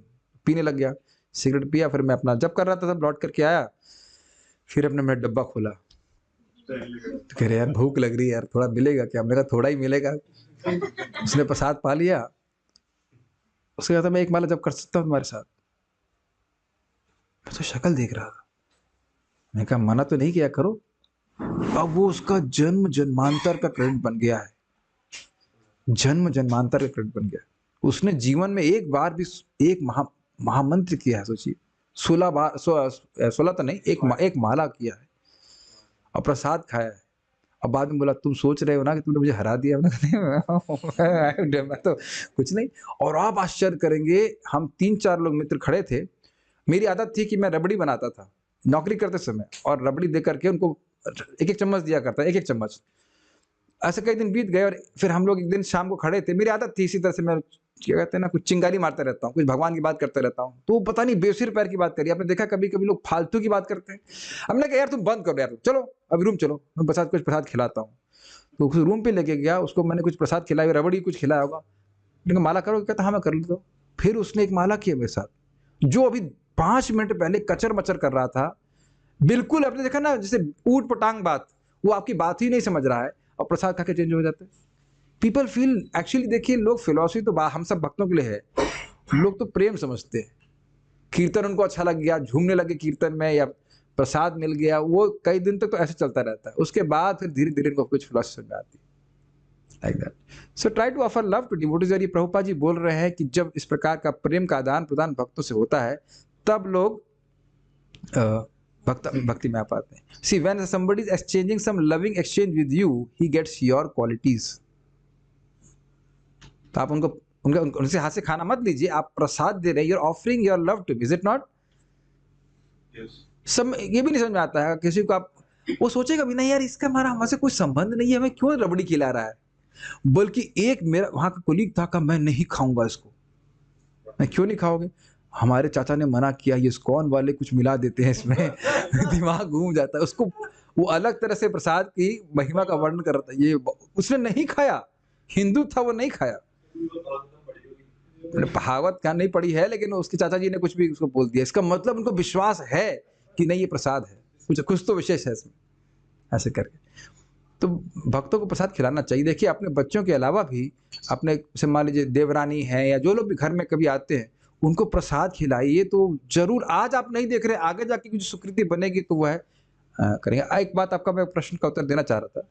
पीने लग गया, सिगरेट पिया। फिर मैं अपना जब कर रहा था तब लौट करके आया, फिर अपने मैं डब्बा खोला, तो कह रहे यार भूख लग रही है यार, थोड़ा मिलेगा क्या? हमने कहा थोड़ा ही मिलेगा। उसने प्रसाद पा लिया, उसके बाद मैं एक माला जब कर सकता हूँ तुम्हारे साथ। मैं तो शक्ल देख रहा था, मैंने कहा मना तो नहीं किया करो। अब वो उसका जन्म जन्मांतर का क्रेडिट बन गया है, जन्म जन्मांतर का क्रेडिट बन गया। उसने जीवन में एक बार भी एक महामंत्र किया है, सोचिए 16 बार, 16 तो नहीं, एक माला किया है और प्रसाद खाया है। अब बाद में बोला तुम सोच रहे हो ना कि तुमने मुझे हरा दिया। मैं तो कुछ नहीं। और आप आश्चर्य करेंगे, हम 3-4 लोग मित्र खड़े थे। मेरी आदत थी कि मैं रबड़ी बनाता था नौकरी करते समय, और रबड़ी दे करके उनको एक चम्मच दिया करता, एक चम्मच। ऐसे कई दिन बीत गए, और फिर हम लोग एक दिन शाम को खड़े थे। मेरी आदत थी इसी तरह से, मैं क्या कहते हैं ना, कुछ चिंगारी मारता रहता हूँ, कुछ भगवान की बात करते रहता हूँ। तो पता नहीं बेसिर पैर की बात करी। आपने देखा कभी कभी लोग फालतू की बात करते हैं। हमने कहा यार तुम बंद करो यार, चलो अभी रूम चलो, मैं कुछ प्रसाद खिलाता हूँ। तो उस रूम पे लेके गया, उसको मैंने कुछ प्रसाद खिलाया, रबड़ी कुछ खिलाया होगा। मैंने माला करो? कहता हाँ मैं कर लेता हूँ। फिर उसने एक माला किया मेरे साथ, जो अभी 5 मिनट पहले कचर मचर कर रहा था। बिल्कुल आपने देखा ना, जैसे ऊट पटांग बात, वो आपकी बात ही नहीं समझ रहा है और प्रसाद खा के चेंज हो जाते हैं। पीपल फील, एक्चुअली देखिए लोग, फिलॉसफी तो हम सब भक्तों के लिए है, लोग तो प्रेम समझते हैं। कीर्तन उनको अच्छा लग गया, झूमने लगे कीर्तन में, या प्रसाद मिल गया, वो कई दिन तक तो ऐसे चलता रहता है। उसके बाद फिर धीरे धीरे इनको कुछ फिलॉसफी में आती है, like that. So try to offer love to devotees. और ये प्रभुपाद जी बोल रहे हैं कि जब इस प्रकार का प्रेम का आदान प्रदान भक्तों से होता है, तब लोग भक्ति में आ पाते हैं। See when somebody is exchanging some loving exchange with you, he gets your qualities. तो आप उनसे हाथ से खाना मत लीजिए, आप प्रसाद दे रहे हैं, you're offering your love to me, is it not? Yes. ये भी नहीं समझ में आता है किसी को। आप वो सोचेगा भी नहीं यार, इसका हमारा हमसे कोई संबंध नहीं है, हमें क्यों रबड़ी खिला रहा है। बल्कि एक मेरा वहां का कोलीग था, कहा मैं नहीं खाऊंगा इसको। मैं क्यों नहीं खाओगे? हमारे चाचा ने मना किया, ये इस्कॉन वाले कुछ मिला देते हैं इसमें। दिमाग घूम जाता है उसको। वो अलग तरह से प्रसाद की महिमा का वर्णन कर रहा था, ये उसने नहीं खाया। हिंदू था, वो नहीं खाया। कहावत क्या नहीं पड़ी है, लेकिन उसके चाचा जी ने कुछ भी उसको बोल दिया। इसका मतलब उनको विश्वास है कि नहीं ये प्रसाद है, कुछ तो विशेष है इसमें, ऐसे करके। तो भक्तों को प्रसाद खिलाना चाहिए। देखिए अपने बच्चों के अलावा भी अपने से मान लीजिए देवरानी है या जो लोग भी घर में कभी आते हैं, उनको प्रसाद खिलाइए तो जरूर। आज आप नहीं देख रहे, आगे जाके कुछ सुकृति बनेगी तो वह करेंगे। एक बात आपका मैं प्रश्न का उत्तर देना चाह रहा था।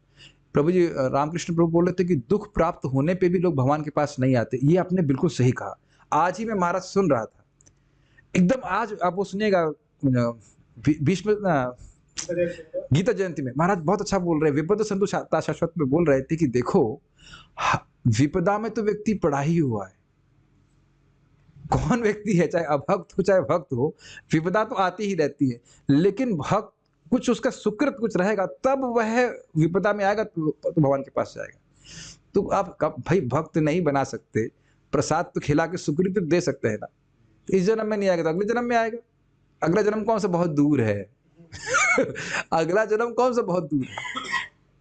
प्रभु जी रामकृष्ण प्रभु बोल रहे थे कि दुख प्राप्त होने पे भी लोग भगवान के पास नहीं आते। ये आपने बिल्कुल सही कहा। आज ही मैं महाराज सुन रहा था एकदम। आज आप वो सुनिएगा भीष्म गीता जयंती में महाराज बहुत अच्छा बोल रहे हैं। विपद संतु शाश्वत में बोल रहे थे कि देखो विपदा में तो व्यक्ति पड़ा ही हुआ है। कौन व्यक्ति है, चाहे अभक्त हो चाहे भक्त हो, विपदा तो आती ही रहती है। लेकिन भक्त कुछ उसका सुकृत कुछ रहेगा, तब वह विपदा में आएगा तो भगवान के पास जाएगा। तो आप भाई भक्त नहीं बना सकते, प्रसाद तो खिला के सुकृत दे सकते हैं ना। इस जन्म में नहीं आएगा तो अगले जन्म में आएगा। अगला जन्म कौन सा बहुत दूर है। अगला जन्म कौन सा बहुत दूर है।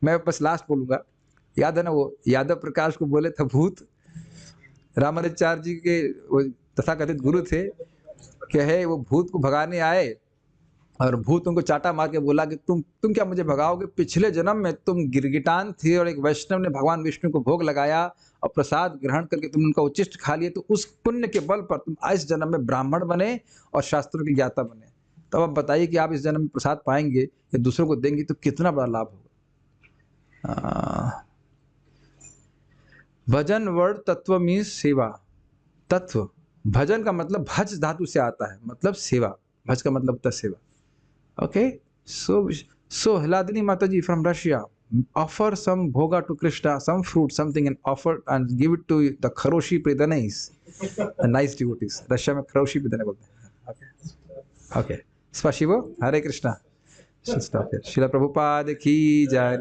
मैं बस लास्ट बोलूंगा, याद है ना वो यादव प्रकाश को बोले था भूत, रामानुजाचार्य जी के वो तथाकथित गुरु थे, क्या है वो भूत को भगाने आए और भूत उनको चाटा मार के बोला कि तुम क्या मुझे भगाओगे, पिछले जन्म में तुम गिरगिटान थे और एक वैष्णव ने भगवान विष्णु को भोग लगाया और प्रसाद ग्रहण करके तुम उनका उच्चिष्ट खा लिए, तो उस पुण्य के बल पर तुम इस जन्म में ब्राह्मण बने और शास्त्रों के ज्ञाता बने। तब आप बताइए कि आप इस जन्म में प्रसाद पाएंगे या दूसरों को देंगे तो कितना बड़ा लाभ होगा। भजन वर्ड तत्व मीन्स सेवा। तत्व भजन का मतलब भज धातु से आता है, मतलब सेवा। भज का मतलब होता है सेवा। Okay, so Hladini Mataji from Russia, offer some bhoga to Krishna, some fruit, something, and offer and give it to the Kharoshi Pridanais, the nice devotees. Russia में Kharoshi Pridanai बोलते हैं। Okay, okay. Spasibo, Hare Krishna. Stop here. Srila Prabhupada की जय।